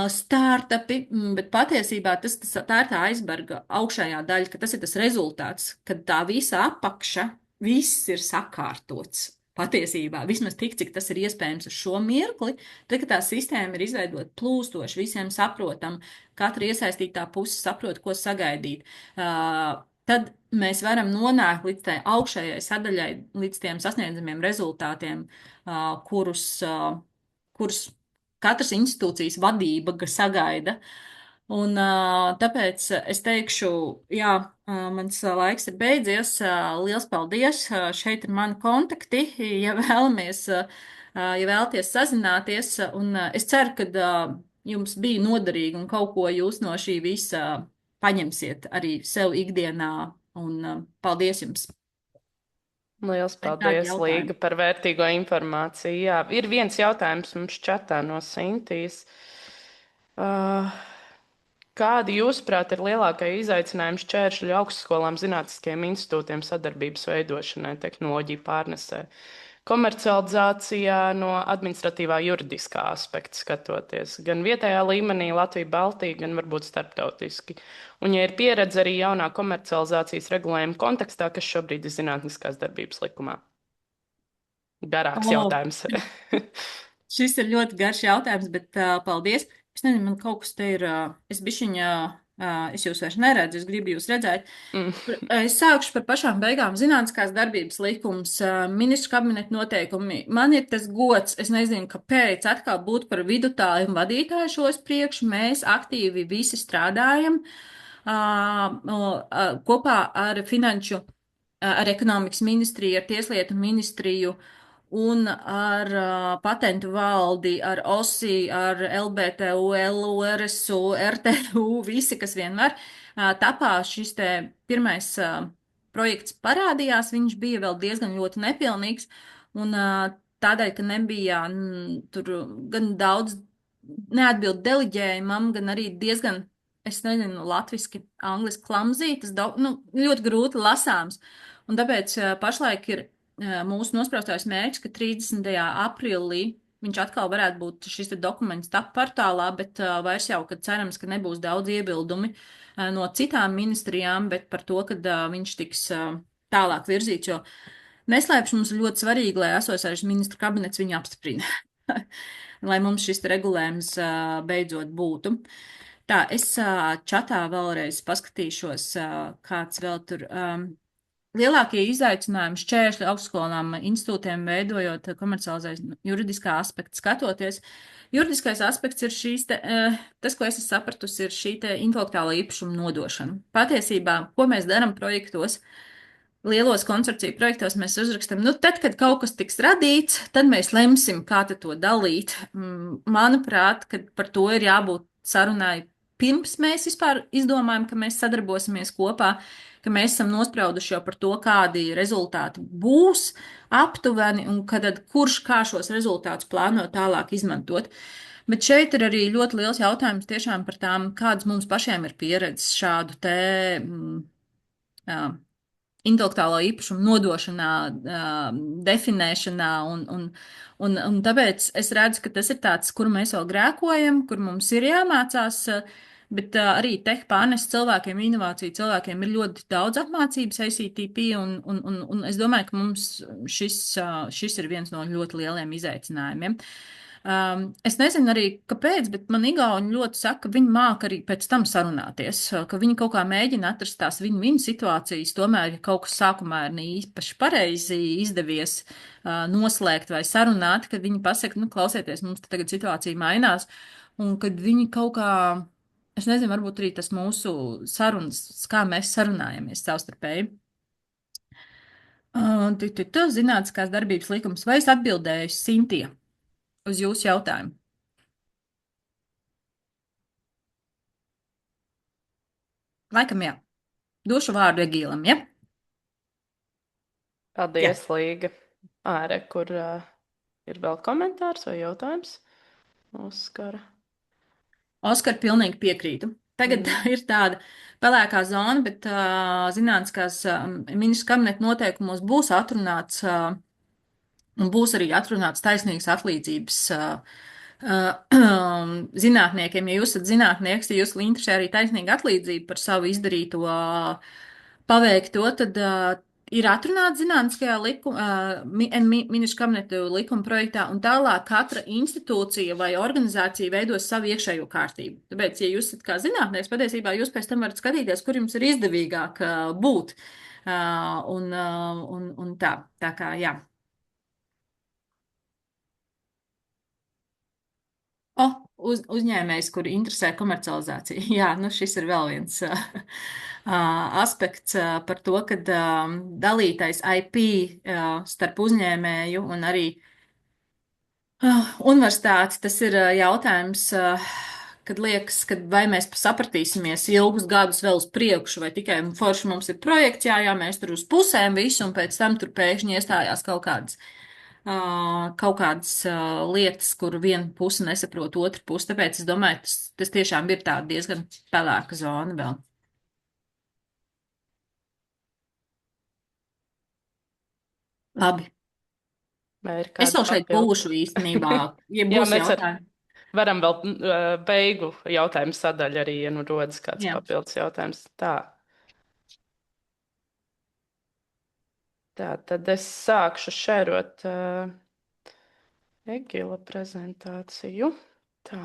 startupi, bet patiesībā tā ir tā aizberga augšējā daļa, ka tas ir tas rezultāts, kad tā visa apakša, viss ir sakārtots. Patiesībā, vismaz tik, cik tas ir iespējams uz šo mirkli, tad, kad tā sistēma ir izveidota plūstoši, visiem saprotam, katra iesaistītā puse saprot, ko sagaidīt. Tad mēs varam nonākt līdz tai augšējai sadaļai, līdz tiem sasniedzamiem rezultātiem, kurus katras institūcijas vadība sagaida. Un tāpēc es teikšu, jā, mans laiks ir beidzies. Liels paldies! Šeit ir mani kontakti, ja vēlaties sazināties. Un es ceru, ka jums bija noderīgi un kaut ko jūs no šī visa paņemsiet arī sev ikdienā. Un paldies jums! Liels paldies, Līga, par vērtīgo informāciju. Jā, ir viens jautājums mums čatā no Sintīs. Kādi, jūsuprāt, ir lielākie izaicinājumi šķēršļi augstskolām, zinātniskiem institūtiem sadarbības veidošanai, tehnoloģiju pārnesē, komercializācijā no administratīvā juridiskā aspekta skatoties, gan vietējā līmenī, Latvija, Baltija, gan varbūt starptautiski? Un, ja ir pieredze arī jaunā komercializācijas regulējuma kontekstā, kas šobrīd ir zinātniskās darbības likumā? Garāks jautājums. Šis ir ļoti garš jautājums, bet paldies. Es nezinu, man kaut kas te ir, es jūs vairs neredzu, es gribu jūs redzēt. Es sākšu par pašām beigām. Zinātniskās darbības likums, ministru kabineta noteikumi. Man ir tas gods, es nezinu, kāpēc atkal būt par vidutāju un vadītāju šos priekš. Mēs aktīvi visi strādājam kopā ar finanšu, ar ekonomikas ministriju, ar tieslietu ministriju. un ar patentu valdi, ar OSI, ar LBTU, LURSU, RTU, visi, kas vien var. Tapā šis te pirmais projekts parādījās, viņš bija vēl diezgan ļoti nepilnīgs, un tādēļ, ka nebija tur gan daudz neatbild deliģējumam, gan arī diezgan, es nezinu, latviski, angliski klamzītas, ļoti grūti lasāms. Un tāpēc pašlaik ir mūsu nospraustais mērķis, ka 30. aprīlī viņš atkal varētu būt šis dokuments tap portālā, bet vairs jau, kad cerams, ka nebūs daudz iebildumi no citām ministrijām, bet par to, ka viņš tiks tālāk virzīts, jo neslēpšu, mums ir ļoti svarīgi, lai esošais ministru kabinets viņu apstiprina, lai mums šis regulējums beidzot būtu. Tā, es čatā vēlreiz paskatīšos, kāds vēl tur. Lielākie izaicinājumi šķēršļi augstskolām, institūtiem veidojot komercializēšanu juridiskā aspekta skatoties. Juridiskais aspekts ir tas, ko es esmu sapratusi, ir šī intelektuālā īpašuma nodošana. Patiesībā, ko mēs darām projektos, lielos konsorciju projektos mēs uzrakstam, tad, kad kaut kas tiks radīts, tad mēs lemsim, kā to dalīt. Manuprāt, ka par to ir jābūt sarunai pirms mēs vispār izdomājam, ka mēs sadarbosimies kopā, ka mēs esam nosprauduši jau par to, kādi rezultāti būs aptuveni un kurš kā šos rezultātus plāno tālāk izmantot. Bet šeit ir arī ļoti liels jautājums tiešām par tām, kādas mums pašiem ir pieredzes šādu intelektuālo īpašumu nodošanā, definēšanā, un tāpēc es redzu, ka tas ir tāds, kur mēs vēl grēkojam, kur mums ir jāmācās, bet arī tech pārnes cilvēkiem, inovāciju cilvēkiem ir ļoti daudz apmācības ACTP, un es domāju, ka mums šis ir viens no ļoti lieliem izaicinājumiem. Es nezinu arī, kāpēc, bet man igauni ļoti saka, ka viņi māca arī pēc tam sarunāties, ka viņi kaut kā mēģina atrast tās viņu situācijas, tomēr, ja kaut kas sākumā ir īpaši pareizi izdevies noslēgt vai sarunāt, kad viņi pasaka, klausieties, mums tagad situācija mainās, un kad viņi kaut kā, es nezinu, varbūt arī tas mūsu sarunas, kā mēs sarunājamies savstarpēji. Tu zinātniskās darbības likums, vai es atbildēju Sintija uz jūsu jautājumu? Laikam jā. Došu vārdu Egīlam, ja? Paldies, Līga. Āre, kur ir vēl komentārs vai jautājums? Oskar, pilnīgi piekrītu. Tagad ir tāda pelēkā zona, bet zinātniskās ministru kabineta noteikumos būs atrunāts un būs arī atrunāts taisnīgas atlīdzības zinātniekiem. Ja jūs esat zinātnieks, ja jūs interesē arī taisnīga atlīdzība par savu izdarīto paveikto, tad ir atrunāts zinātniskajā ministru kabineta likuma projektā, un tālāk katra institūcija vai organizācija veidos savu iekšējo kārtību. Tāpēc, ja jūs esat kā zinātnieks, patiesībā jūs pēc tam varat skatīties, kur jums ir izdevīgāk būt. Un tā kā, jā. Uzņēmējs, kuri interesē komercializāciju. Jā, šis ir vēl viens aspekts par to, ka dalītais IP starp uzņēmēju un arī universitāti, tas ir jautājums, kad liekas, ka vai mēs sapratīsimies ilgus gadus vēl uz priekšu, vai tikai forši mums ir projekts, jā, mēs tur uz pusēm visu, un pēc tam tur pēkšņi iestājās kaut kādas lietas, kur viena puse nesaprot otru pusi. Tāpēc es domāju, tas tiešām ir tāda diezgan pelēka zona vēl. Labi. Es vēl šeit būšu īstenībā, ja būs jautājumi. Varam vēl beigu jautājumu sadaļu arī, ja rodas kāds papildus jautājums. Tā, tad es sākšu šērot Egila prezentāciju. Tā,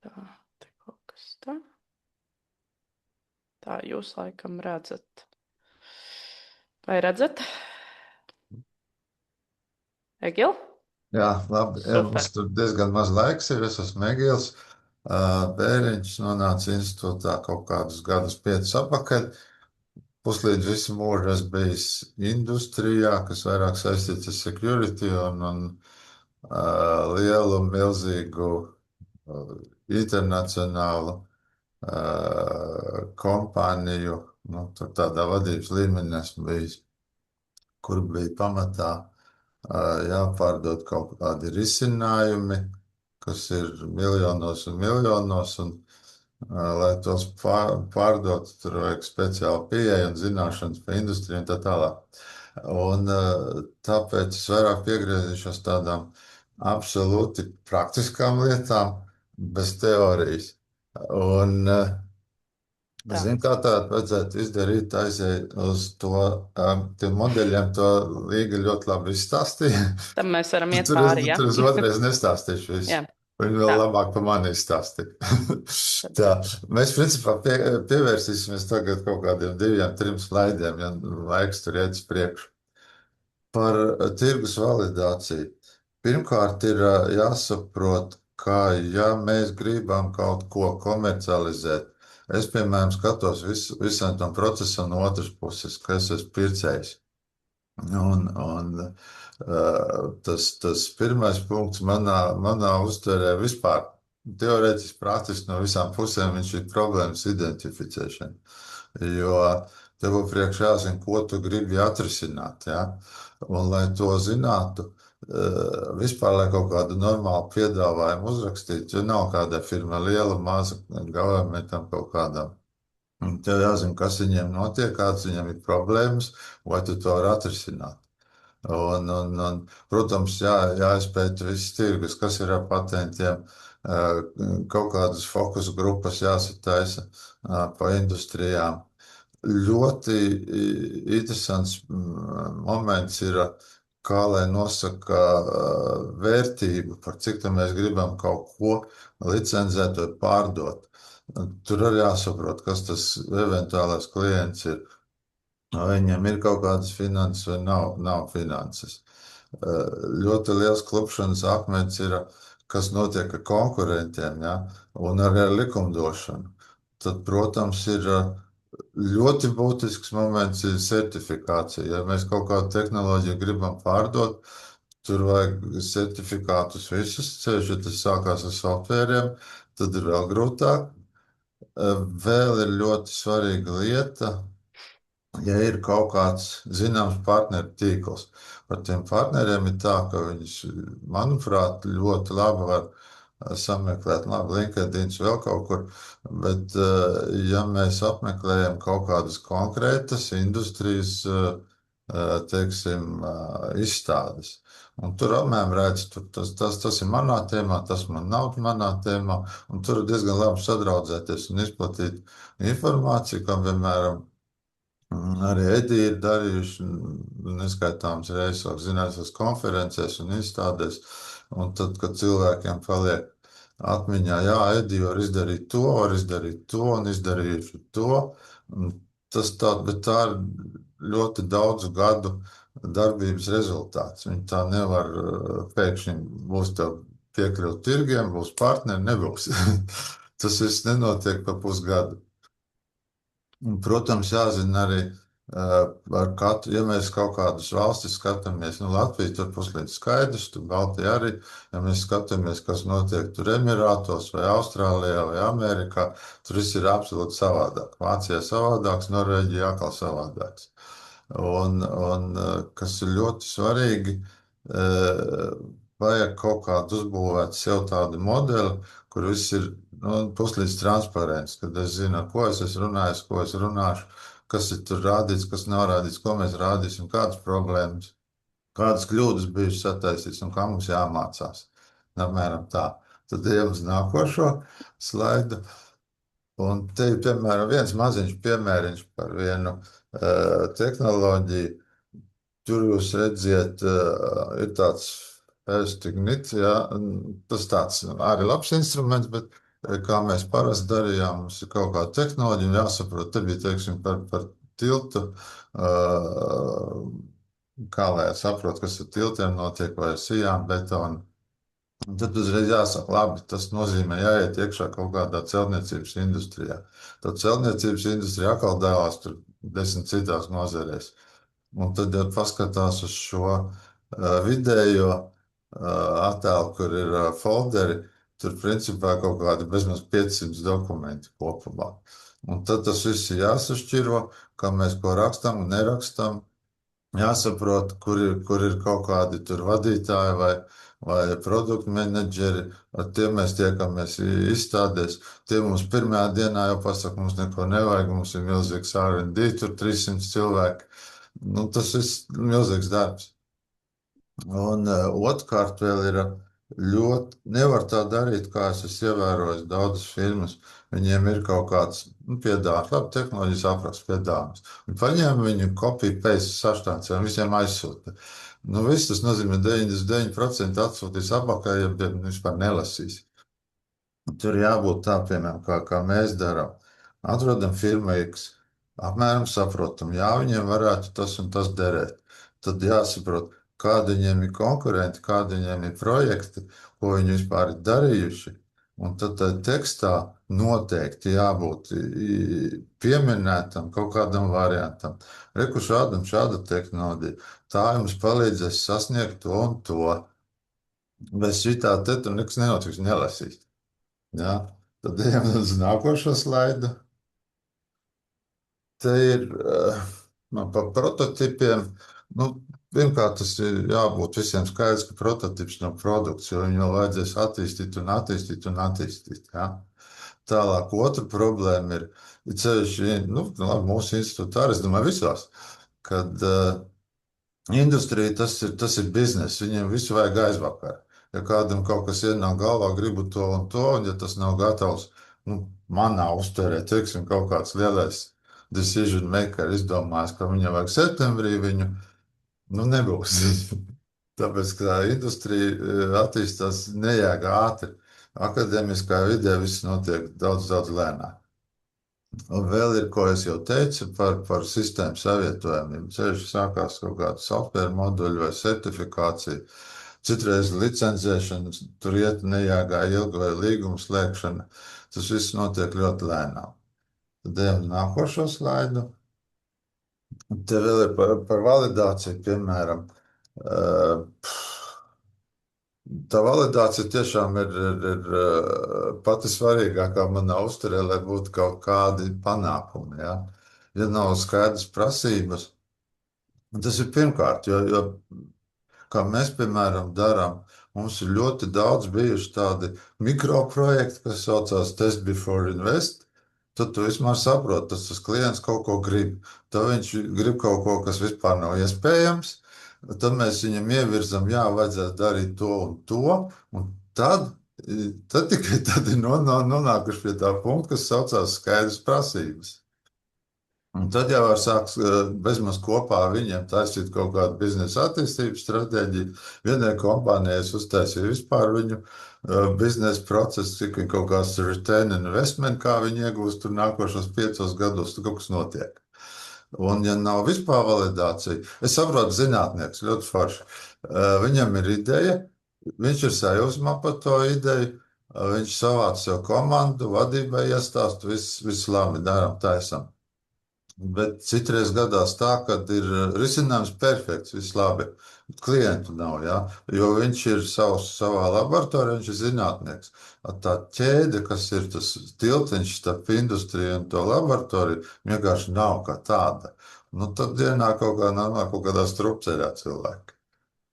te kaut kas tā. Tā, jūs laikam redzat. Vai redzat? Egil? Jā, labi. Mums tur diezgan maz laiks ir. Es esmu Egils. Bēriņš nonāca institūtā kaut kādus gadus 5 atpakaļ. puslīdz visu mūžu esmu bijis industrijā, kas vairāk saistīts ar security un lielu, milzīgu internacionālu kompāniju, nu, tādā vadības līmenī esmu bijis, kur bija pamatā jāpārdod kaut kādi risinājumi, kas ir miljonos un miljonos, un lai tos pārdotu, tur vajag speciālu pieeju un zināšanas par industriju un tā tālāk. Un tāpēc es vairāk piegriezīšos tādām absolūti praktiskām lietām, bez teorijas. Un zinu, kā tādu vajadzētu izdarīt, aiziet uz to, tiem modeļiem to Līga ļoti labi izstāstīja. Tam mēs varam iet pāri, ja? Tur es otrais nestāstīšu visu. Jā. Viņi vēl labāk par mani izstāstīja. Tā, mēs principā pievērsīsimies tagad kaut kādiem 2-3 slaidiem, ja laiks tur iet uz priekšu. Par tirgus validāciju. Pirmkārt ir jāsaprot, ka ja mēs gribam kaut ko komercializēt, es, piemēram, skatos visam tam procesam no otras puses, ka es esmu pircējs. Un tas pirmais punkts manā uztverē vispār teorētiski, praktiski no visām pusēm viņš ir problēmas identificēšana. Jo tev priekš jāzina, ko tu gribi atrisināt. Ja? Un, lai to zinātu, vispār, lai kaut kādu normālu piedāvājumu uzrakstītu, jo nav kāda firma liela, maza, governmentam kaut kādam. Tev jāzina, kas viņiem notiek, kādas viņiem ir problēmas, vai tu to vari atrisināt. Un, protams, jāizpēta viss tirgus, kas ir ar patentiem, kaut kādas fokus grupas jāsataisa pa industrijām. Ļoti interesants moments ir, kā lai nosaka vērtību, par cik tam mēs gribam kaut ko licenzēt vai pārdot. Tur arī jāsaprot, kas tas eventuālais klients ir. Vai viņam ir kaut kādas finanses vai nav finanses. Ļoti liels klupšanas akmens ir, kas notiek ar konkurentiem, ja? Un arī ar likumdošanu. Tad, protams, ir ļoti būtisks moments ir certifikācija. Ja mēs kaut kādu tehnoloģiju gribam pārdot, tur vajag certifikātus visus, ceļš, ja tas sākās ar softveriem, tad ir vēl grūtāk. Vēl ir ļoti svarīga lieta, ja ir kaut kāds zināms partneru tīkls. Par tiem partneriem ir tā, ka viņus, manuprāt, ļoti labi var sameklēt, labi, LinkedIn vēl kaut kur, bet ja mēs apmeklējam kaut kādas konkrētas industrijas, teiksim, izstādes, un tur apmēram redz, tas ir manā tēmā, tas man nav manā tēmā, un tur ir diezgan labi sadraudzēties un izplatīt informāciju, kā, piemēram, arī Edi ir darījuši neskaitāmas reizes zinātnes konferencēs un izstādēs, un tad, kad cilvēkiem paliek atmiņā, jā, Edi var izdarīt to, un izdarījuši to, bet tā ir ļoti daudzu gadu darbības rezultāts. Viņi tā nevar pēkšņi būs tev piekļūt tirgiem, būs partneri, nebūs. Tas viss nenotiek pa pusgadu. Un, protams, jāzina arī ar katru, ja mēs kaut kādas valstis skatāmies, Latvija tur puslīdz skaidrs, tur Baltija arī, ja mēs skatāmies, kas notiek tur Emirātos vai Austrālijā vai Amerikā, tur viss ir absolūti savādāk. Vācijā savādāks, Norvēģijā atkal savādāks. Un kas ir ļoti svarīgi, vajag kaut kādu uzbūvēt sev tādu modeli, kur viss ir puslīdz transparents, kad es zinu, ar ko es esmu runājis, ko es runāšu, kas ir tur rādīts, kas nav rādīts, ko mēs rādīsim, kādas problēmas, kādas kļūdas bijušas sataisītas un kā mums jāmācās. Apmēram tā. Tad ejam uz nākošo slaidu. Un te ir, piemēram, viens maziņš piemēriņš par vienu tehnoloģiju. Tur jūs redziet, ir tāds Firstignit, ja, tas tāds arī labs instruments, bet kā mēs parasti darījām, mums ir kaut kāda tehnoloģija, jāsaprot, te bija, teiksim, par tiltu, kā lai saprot, kas ar tiltiem notiek, vai ar sijām, betonu. Un tad uzreiz jāsaka, labi, tas nozīmē jāiet iekšā kaut kādā celtniecības industrijā. Tad celtniecības industrija atkal dēlās tur 10 citās nozarēs. Un tad, ja paskatās uz šo vidējo attēlu, kur ir folderi, tur principā kaut kādi bezmaz 500 dokumenti kopumā. Un tad tas viss ir jāsašķiro, kā mēs ko rakstam un nerakstam. Jāsaprot, kur ir kaut kādi tur vadītāji vai produktu menedžeri. Ar tiem mēs tiekamies izstādēs. Tie mums pirmajā dienā jau pasaka, mums neko nevajag, mums ir milzīgs R&D, tur 300 cilvēki. Nu, tas ir milzīgs darbs. Un otrkārt vēl ir ļoti, nevar tā darīt, kā es esmu ievērojis daudzas firmas. Viņiem ir kaut kāds piedāvājums, labi, tehnoloģijas apraksts piedāvājums. Viņi paņēma viņu kopiju, paste saštāncē un visiem aizsūta. Nu, viss tas nozīmē 99% atsūtīs apakaļ, ja vispār nelasīs. Tur jābūt tā, piemēram, kā mēs darām. Atrodam firmu X, apmēram saprotam, jā, viņiem varētu tas un tas derēt. Tad jāsaprot, kādi viņiem ir konkurenti, kādi viņiem ir projekti, ko viņi vispār ir darījuši. Un tad tekstā noteikti jābūt pieminētam kaut kādam variantam. Reku šāda tehnoloģija. Tā jums palīdzēs sasniegt to un to. Bez šitā te tur nekas nenotiks, nelasīs. Ja? Tad ejam uz nākošo slaidu. Te ir par prototipiem. Nu, pirmkārt, tas ir jābūt visiem skaidrs, ka prototips nav produkts, jo viņu vajadzēs attīstīt un attīstīt un attīstīt. Ja? Tālāk, otra problēma ir ceļš, nu, labi, mūsu institūtā, es domāju, visās, kad industrija tas ir bizness, viņiem visu vajag aizvakar. Ja kādam kaut kas ienāk galvā, gribu to, un ja tas nav gatavs, nu, manā uztverē, teiksim, kaut kāds lielais decision maker izdomās, ka viņam vajag septembrī viņu, nu, nebūs. Tāpēc, ka industrija attīstās nejēga ātri. Akadēmiskā vidē viss notiek daudz lēnāk. Un vēl ir, ko es jau teicu par sistēmu savietojamību. Ceļš sākās kaut kāda software moduļa vai certifikācija. Citreiz licencēšana, tur iet nejēgā ilga vai līguma slēgšana. Tas viss notiek ļoti lēnām. Tad ejam nākošo slaidu. Te vēl ir par validāciju, piemēram. Tā validācija tiešām ir pati svarīgākā manā uzturē, lai būtu kaut kādi panākumi. Ja, ja nav skaidras prasības, tas ir pirmkārt, jo kā mēs, piemēram, darām, mums ir ļoti daudz bijuši tādi mikroprojekti, kas saucās Test Before Invest. Tad tu vismaz saproti, tas klients kaut ko grib. Tad viņš grib kaut ko, kas vispār nav iespējams. Tad mēs viņam ievirzam, jā, vajadzētu darīt to un to. Un tad tikai tad ir nonākuši pie tā punkta, kas saucās skaidras prasības. Un tad jau var sākt bezmaz kopā ar viņiem taisīt kaut kādu biznesa attīstības stratēģiju. Vienai kompānijai es uztaisīju vispār viņu biznesa procesu, cik viņi kaut kāds return investment, kā viņi iegūst tur nākošos 5 gados, tur kaut kas notiek. Un ja nav vispār validācija, es saprotu zinātnieks, ļoti forši. Viņam ir ideja, viņš ir sajūsmā par to ideju, viņš savāc sev komandu, vadībai iestāst, viss labi, darām, taisam. Bet citreiz gadās tā, ka ir risinājums perfekts, viss labi. Klientu nav, ja? Jo viņš ir savā laboratorijā, viņš ir zinātnieks. Tā ķēde, kas ir tas tiltiņš starp industriju un to laboratoriju, vienkārši nav kā tāda. Nu, tad ienāk kaut kādā strupceļā cilvēki.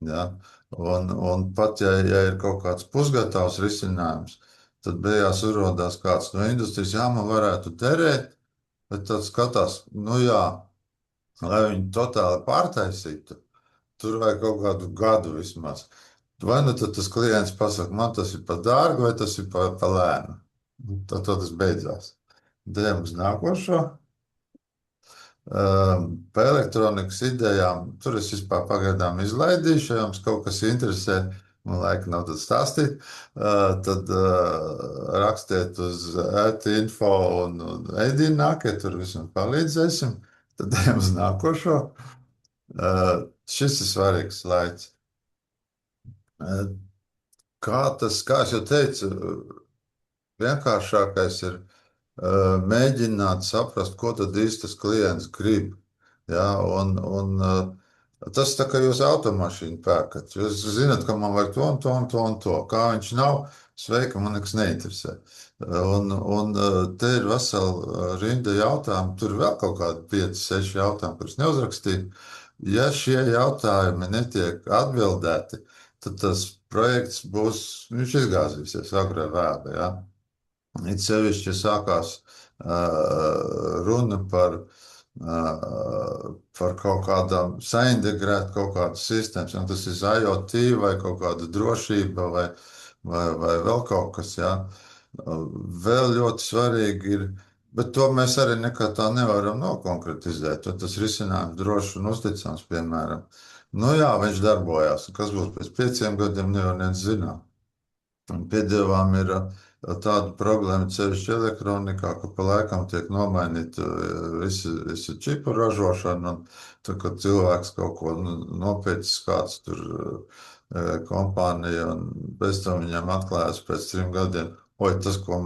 Ja? Un pat, ja ir kaut kāds pusgatavs risinājums, tad beigās uzrodās kāds no industrijas, jā, man varētu derēt. Bet tad skatās, nu jā, lai viņi totāli pārtaisītu, tur vajag kaut kādu gadu vismaz. Vai nu tad tas klients pasaka, man tas ir par dārgu, vai tas ir par lēnu. Tad tas beidzās. Dējam uz nākošo. Par elektronikas idejām, tur es vispār pagaidām izlaidīšu, ja jums kaut kas interesē, man laika nav tad stāstīt, tad rakstiet uz ētinfo un ēdīnu nākiet, tur visam palīdzēsim. Tad ejam uz nākošo. Šis ir svarīgs slaids. Kā es jau teicu, vienkāršākais ir mēģināt saprast, ko tad īsti tas klients grib. Ja? Tas tā kā jūs automašīnu pērkat. Jūs zināt, ka man vajag to un to un to un to. Kā viņš nav, sveika, man nekas neinteresē. Te ir vesela rinda jautājumu. Tur vēl kaut kādi 5, 6 jautājumi, kurus neuzrakstīju. Ja šie jautājumi netiek atbildēti, tad tas projekts būs, viņš izgāzīsies agrāk vai vēlāk. Ja? It sevišķi sākās runa par kaut kādām saintegrēt kaut kādas sistēmas, un tas ir IoT vai kaut kāda drošība vai vēl kaut kas, jā. Vēl ļoti svarīgi ir, bet to mēs arī nekā tā nevaram nokonkretizēt, jo tas risinājums drošs un uzticams, piemēram. Nu jā, viņš darbojās, kas būs pēc 5 gadiem, nevar neviens zināt. Un piedevām ir tāda problēma, ceļš elektronikā, ka pa laikam tiek nomainīta visa čipu ražošana, un tad, kad cilvēks kaut ko nopērcis kāds tur kompānija, un pēc tam viņam atklājas pēc 3 gadiem, oi, tas, ko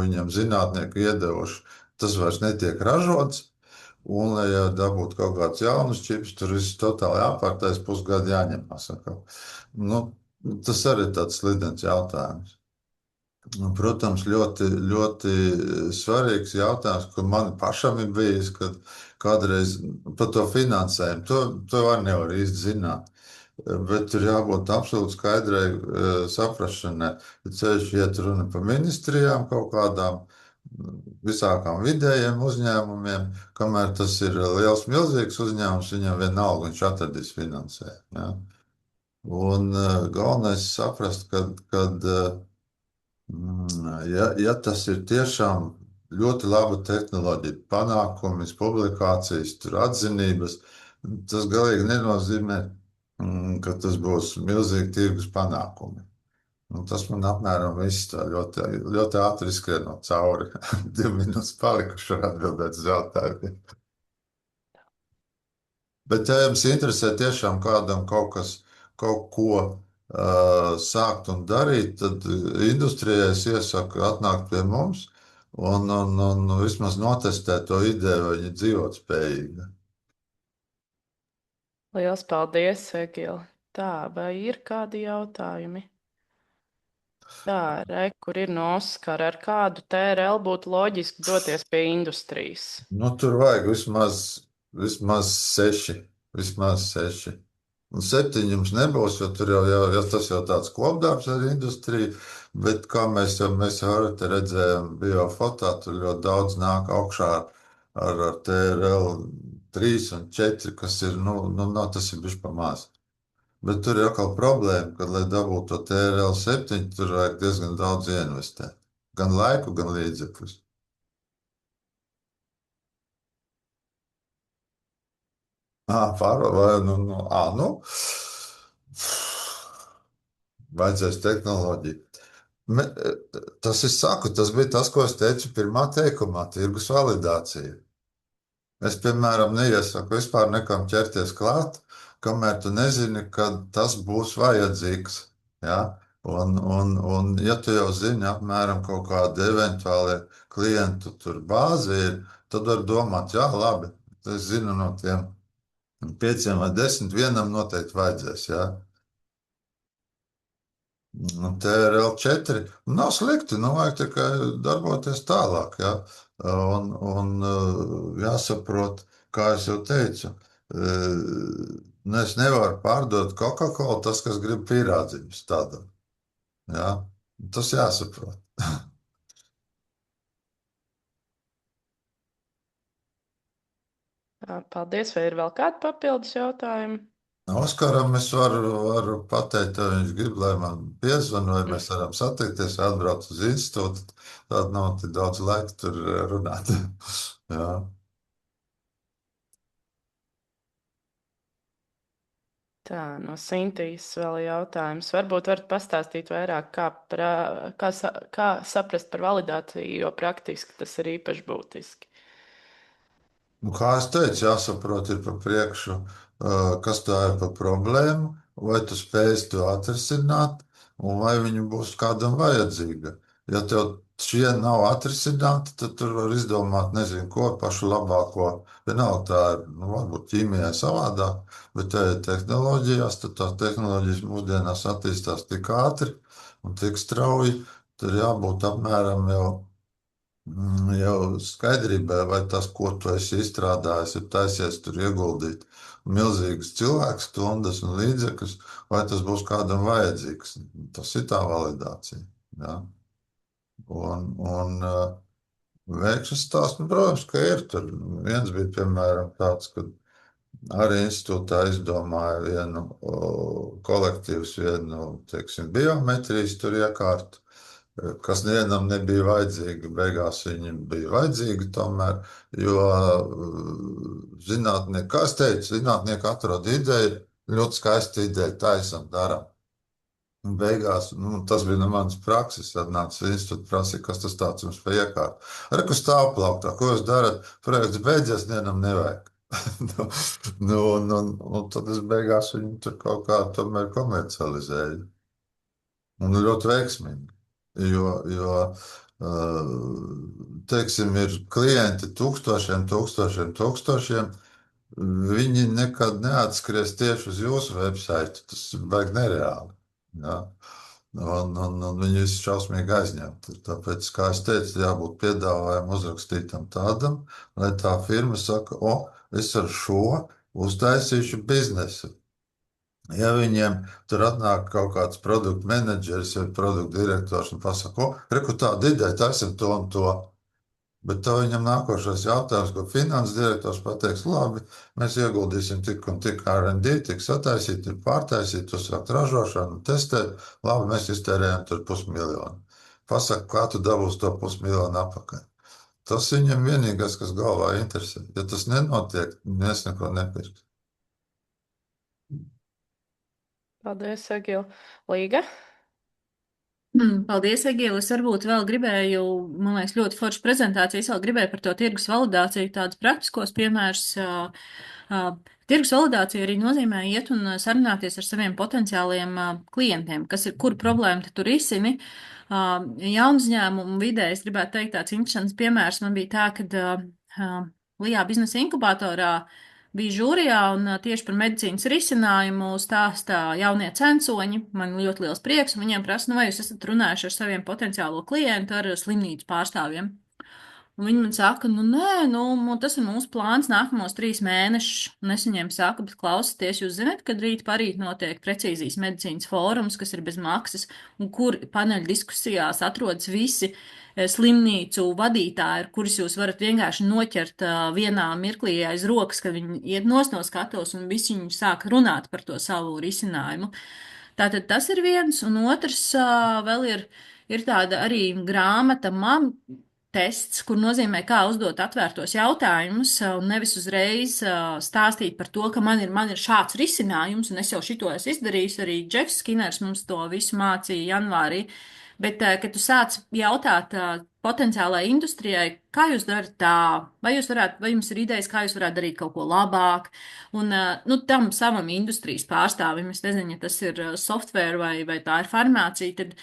viņam zinātnieki iedevuši, tas vairs netiek ražots, un, lai dabūtu kaut kādus jaunus čipus, tur viss totāli jāpārtais, pusgadu jāņemās. Nu, tas arī ir tāds slidens jautājums. Protams, ļoti, ļoti svarīgs jautājums, kur man pašam ir bijis, kad kādreiz par to finansējumu, to var nevar īsti zināt. Bet tur jābūt absolūti skaidrai saprašanai. Ceļš iet runa par ministrijām kaut kādām visākām vidējiem uzņēmumiem, kamēr tas ir liels, milzīgs uzņēmums, viņam vienalga viņš atradīs finansējumu. Ja? Un galvenais ir saprast, kad ja tas ir tiešām ļoti laba tehnoloģija, panākumis, publikācijas, tur atzinības, tas galīgi nenozīmē, ka tas būs milzīgi tirgus panākumi. Un tas man apmēram viss tā ļoti, ļoti ātri izskrienot cauri. 2 minūtes palikuši ar atbildēt uz jautājumiem. Bet, ja jums interesē tiešām kādam kaut ko sākt un darīt, tad industrijai es iesaku atnākt pie mums un vismaz notestēt to ideju, vai viņa dzīvot spējīga. Liels paldies, Egil. Tā, vai ir kādi jautājumi? Tā, kur ir no Oskara, ar kādu TRL būtu loģiski doties pie industrijas? Nu, tur vajag vismaz 6. Vismaz 6. Un 7 jums nebūs, jo tur jau tas jau tāds kopdarbs ar industriju, bet kā mēs jau redzējām biofotā, tur ļoti daudz nāk augšā ar TRL 3 un 4, kas ir, tas ir bišķi pa maz. Bet tur ir atkal problēma, ka, lai dabūtu to TRL 7, tur vajag diezgan daudz ieinvestēt. Gan laiku, gan līdzekļus. Vajadzēs tehnoloģiju. Tas bija tas, ko es teicu pirmā teikumā, tirgus validācija. Es, piemēram, neiesaku vispār nekam ķerties klāt, kamēr tu nezini, kad tas būs vajadzīgs. Ja? Un ja tu jau zini apmēram kaut kādu eventuāli klientu tur bāzi ir, tad var domāt, jā, labi, es zinu no tiem 5 vai 10, vienam noteikti vajadzēs. Ja? TRL 4 nav slikti, vajag tikai darboties tālāk. Ja? Un jāsaprot, kā es jau teicu, es nevaru pārdot Coca-Cola, tas, kas grib pīrādziņus tādam. Ja? Tas jāsaprot. Paldies, vai ir vēl kādi papildus jautājumi? Oskaram es varu pateikt, ja viņš grib, lai man piezvan, vai mēs varam satikties, atbraukt uz institūtu. Tāda nav tik daudz laika tur runāt. Jā. Tā, no Sintīs vēl jautājums. Varbūt varat pastāstīt vairāk, kā saprast par validāciju, jo praktiski tas ir īpaši būtiski. Kā es teicu, jāsaprot ir pa priekšu, kas tā ir par problēmu, vai tu spēsi to atrisināt, un vai viņa būs kādam vajadzīga. Ja tev šie nav atrisināti, tad tur var izdomāt, nezinu, ko pašu labāko. Vienalga tā ir, nu, varbūt ķīmijai savādāk, bet tehnoloģijās, tad tās tehnoloģijas mūsdienās attīstās tik ātri un tik strauji, tur jābūt apmēram jau skaidrībai, vai tas, ko tu esi izstrādājis, ir taisies tur ieguldīt milzīgas cilvēku stundas un līdzekļus, vai tas būs kādam vajadzīgs. Tas ir tā validācija. Ja? Un veikšanas stāsts, protams, ka ir. Tur viens bija, piemēram, tāds, ka arī institūtā izdomāja vienu kolektīvs, vienu, teiksim, biometrijas tur iekārtu, kas nevienam nebija vajadzīga. Beigās viņiem bija vajadzīga tomēr, jo zinātnieki, kā es teicu, zinātnieki atrod ideju, ļoti skaista ideja, taisam, daram. Un beigās, nu, tas bija no manas prakses, tad nāca institūta prasīja, kas tas tāds jums pa iekārtu. Arī, kas stāv plauktā, ko jūs darat, projekts beidzies, nevienam nevajag. Un tad es beigās viņu tur kaut kā tomēr komercializēju. Un ļoti veiksmīgi. Jo teiksim, ir klienti tūkstošiem, viņi nekad neatskries tieši uz jūsu website. Tas vajag nereāli. Ja? Un viņi visi šausmīgi aizņemti. Tāpēc, kā es teicu, jābūt piedāvājumam uzrakstītam tādam, lai tā firma saka, es ar šo uztaisīšu biznesu. Ja viņiem tur atnāk kaut kāds produktu menedžeris vai produktu direktors un pasaka, reku tāda ideja, taisim to un to. Bet to viņam nākošais jautājums, ko finanses direktors pateiks, labi, mēs ieguldīsim tik un tik R&D, tik sataisīt, tik pārtaisīt, uzsākt ražošanu, testēt, labi, mēs iztērējam tur 500 000. Pasaka, kā tu dabūsi to 500 000 atpakaļ. Tas viņam vienīgais, kas galvā interesē. Ja tas nenotiek, mēs neko nepirks. Paldies, Egila. Līga? Paldies, Egīla. Es varbūt vēl gribēju, man liekas, ļoti forša prezentācija. Es vēl gribēju par to tirgus validāciju, tādus praktiskos piemērus. Tirgus validācija arī nozīmē iet un sarunāties ar saviem potenciāliem klientiem, kuru problēmu tu risini. Jaunu uzņēmumu vidē es gribētu teikt tāds interesants piemērs. Man bija tā, ka Lijā biznesa inkubatorā bija žūrijā un tieši par medicīnas risinājumu stāstā jaunie censoņi. Man ļoti liels prieks, un viņiem prasa, vai jūs esat runājuši ar saviem potenciālo klientu, ar slimnīcu pārstāvjiem. Un viņi man saka, nē, tas ir mūsu plāns nākamos 3 mēnešus. Un es viņiem saku, bet klausieties, jūs zināt, kad rīt parīt notiek precīzijas medicīnas fórums, kas ir bez maksas, un kur paneļa diskusijās atrodas visi slimnīcu vadītāji, kurus jūs varat vienkārši noķert vienā mirklī aiz rokas, kad viņi iet no skatos un visi viņi sāk runāt par to savu risinājumu. Tātad tas ir viens, un otrs vēl ir tāda arī grāmata tests, kur nozīmē, kā uzdot atvērtos jautājumus, un nevis uzreiz stāstīt par to, ka man ir šāds risinājums, un es jau šito esmu izdarījis, arī Džefs Skiners mums to visu mācīja janvārī. Bet, kad tu sāc jautāt potenciālai industrijai, kā jūs darat tā, vai jums ir idejas, kā jūs varētu darīt kaut ko labāk, un tam savam industrijas pārstāvim, es nezinu, ja tas ir software vai tā ir farmācija, tad,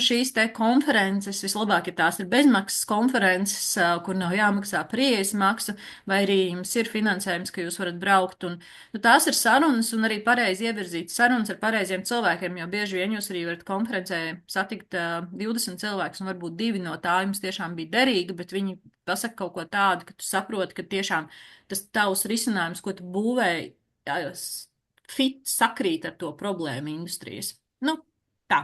šīs te konferences, vislabāk, ja tās ir bezmaksas konferences, kur nav jāmaksā par ieejas maksu, vai arī jums ir finansējums, ka jūs varat braukt, un tās ir sarunas, un arī pareizi ievirzītas sarunas ar pareiziem cilvēkiem, jo bieži vien jūs arī varat konferencē satikt 20 cilvēkus, un varbūt 2 no tā jums tiešām bija derīga, bet viņi pasaka kaut ko tādu, ka tu saproti, ka tiešām tas tavs risinājums, ko tu būvēji, sakrīt ar to problēmu industrijas. Tā.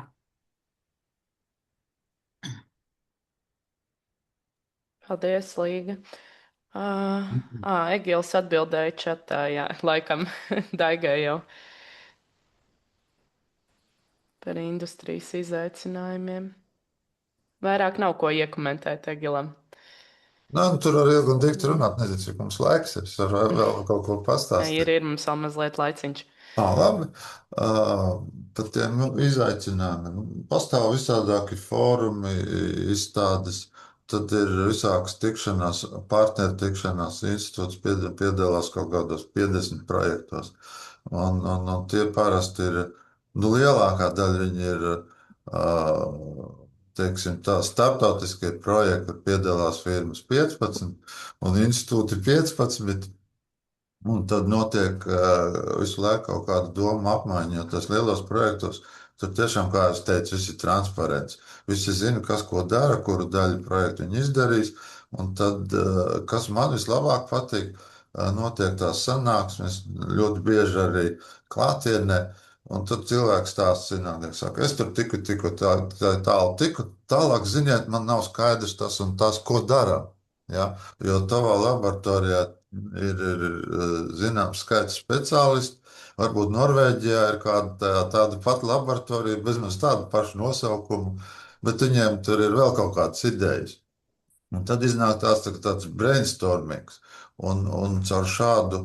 Paldies, Līga. Egils atbildēja čatā, jā, laikam Daigai jau par industrijas izaicinājumiem. Vairāk nav ko iekomentēt Egilam. Tur var ilgi un dikti runāt. Nezinu, cik mums laiks ir. Es varu vēl kaut ko pastāstīt. Ir mums vēl mazliet laiciņš. Labi. Par tiem izaicinājumiem. Pastāv visādāki fórumi, izstādes. Tad ir visākas tikšanās, partneru tikšanās. Institūts piedalās kaut kādos 50 projektos. Un tie parasti ir, lielākā daļa viņi ir teiksim, tā, starptautiskie projekti, kur piedalās firmas 15 un institūti 15. Un tad notiek visu laiku kaut kāda doma apmaiņa, jo tas lielos projektos tur tiešām, kā es teicu, viss ir transparents. Visi zina, kas ko dara, kuru daļu projektu viņi izdarīs. Un tad, kas man vislabāk patīk, notiek tās sanāksmes ļoti bieži arī klātienē. Un tad cilvēks stāsta, zinātnieks saka, es tur tiku tālu, tiku tālāk, ziniet, man nav skaidrs tas un tas, ko darām. Ja? Jo tavā laboratorijā ir zināms skaits speciālistu. Varbūt Norvēģijā ir kāda tāda pati laboratorija, bezmaz tādu pašu nosaukumu, bet viņiem tur ir vēl kaut kādas idejas. Un tad iznāk tāds brainstormings. Un caur šādu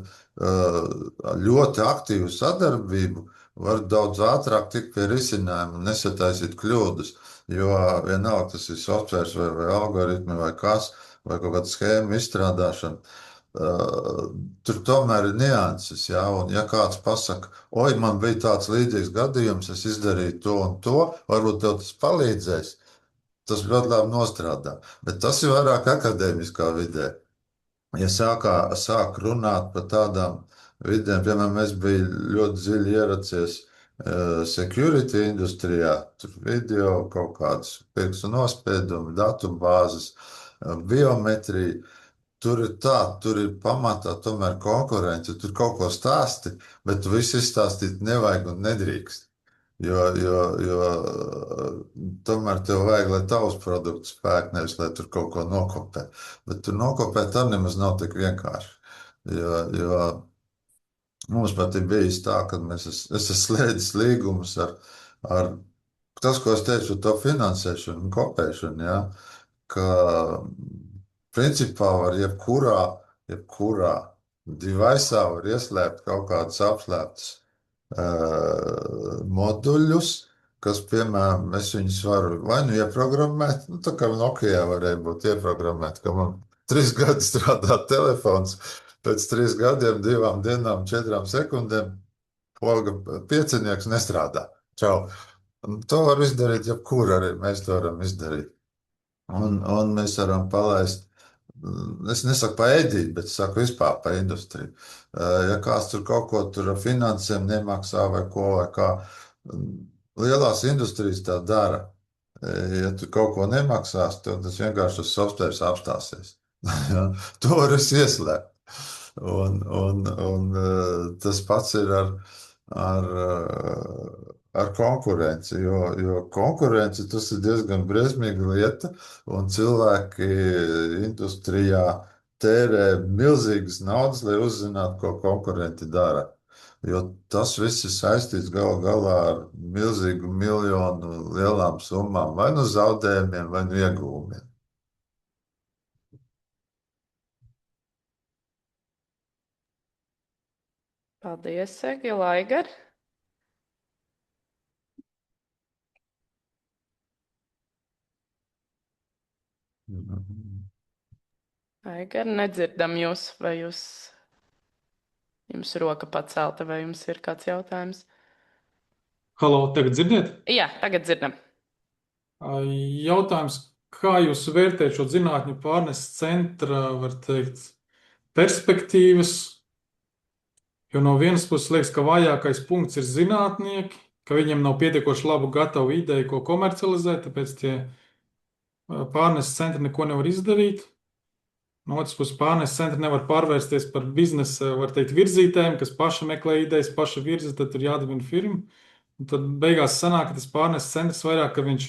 ļoti aktīvu sadarbību var daudz ātrāk tikt pie risinājuma un nesataisīt kļūdas. Jo vienalga tas ir softvērs vai algoritmi vai kas, vai kaut kāda schēma izstrādāšana. Tur tomēr ir nianses, jā, un ja kāds pasaka, oi, man bija tāds līdzīgs gadījums, es izdarīju to un to, varbūt tev tas palīdzēs, tas ļoti labi nostrādā, bet tas ir vairāk akadēmiskā vidē. Ja sāk runāt par tādām vidēm, piemēram, es biju ļoti dziļi ieracies security industrijā, tur video kaut kādas pirkstu nospiedumi, datu bāzes, biometrija. Tur ir pamatā tomēr konkurence, tur kaut ko stāsti, bet tu visu izstāstīt nevajag un nedrīkst. Jo tomēr tev vajag, lai tavs produkts spēk, nevis lai tur kaut ko nokopē. Bet tur nokopēt arī nemaz nav tik vienkārši. Jo mums pat ir bijis tā, ka es esmu slēdzis līgumus ar tas, ko es teicu, to finansēšanu un kopēšanu, ja, ka principā var jebkurā device'ā var ieslēgt kaut kādus apslēptus moduļus, kas, piemēram, es viņus varu vai nu ieprogrammēt, tā kā Nokia varēja būt ieprogrammēt, ka man 3 gadi strādā telefons, pēc 3 gadiem, 2 dienām, 4 sekundēm poga piecinieks nestrādā. Čau. Un to var izdarīt jebkur, arī mēs to varam izdarīt. Un mēs varam palaist, es nesaku pa ēdīt, bet saku vispār pa industriju. Ja kāds tur kaut ko tur ar finansēm nemaksā vai ko, vai kā, lielās industrijas tā dara. Ja tu kaut ko nemaksās, tad tas vienkārši tas softvērs apstāsies. Ja? To var es ieslēgt. Un tas pats ir ar konkurenci, jo konkurence tas ir diezgan briesmīga lieta, un cilvēki industrijā tērē milzīgas naudas, lai uzzinātu, ko konkurenti dara. Jo tas viss ir saistīts galu galā ar milzīgu miljonu lielām summām, vai nu zaudējumiem, vai nu ieguvumiem. Paldies, Egila, Aigar. Aigar, nedzirdam jūs, vai jums roka pacelta, vai jums ir kāds jautājums? Halo, tagad dzirdiet? Jā, tagad dzirdam. Jautājums, kā jūs vērtējat šo zinātņu pārneses centra, var teikt, perspektīvas? Jo no vienas puses liekas, ka vājākais punkts ir zinātnieki, ka viņiem nav pietiekoši labu gatavu ideju, ko komercializēt, tāpēc tie pārneses centri neko nevar izdarīt. No otras puses, pārneses centri nevar pārvērsties par biznesa, var teikt, virzītājiem, kas paši meklē idejas, paši virza, tad tur jādibina firma. Un tad beigās sanāk, ka tas pārneses centrs vairāk, ka viņš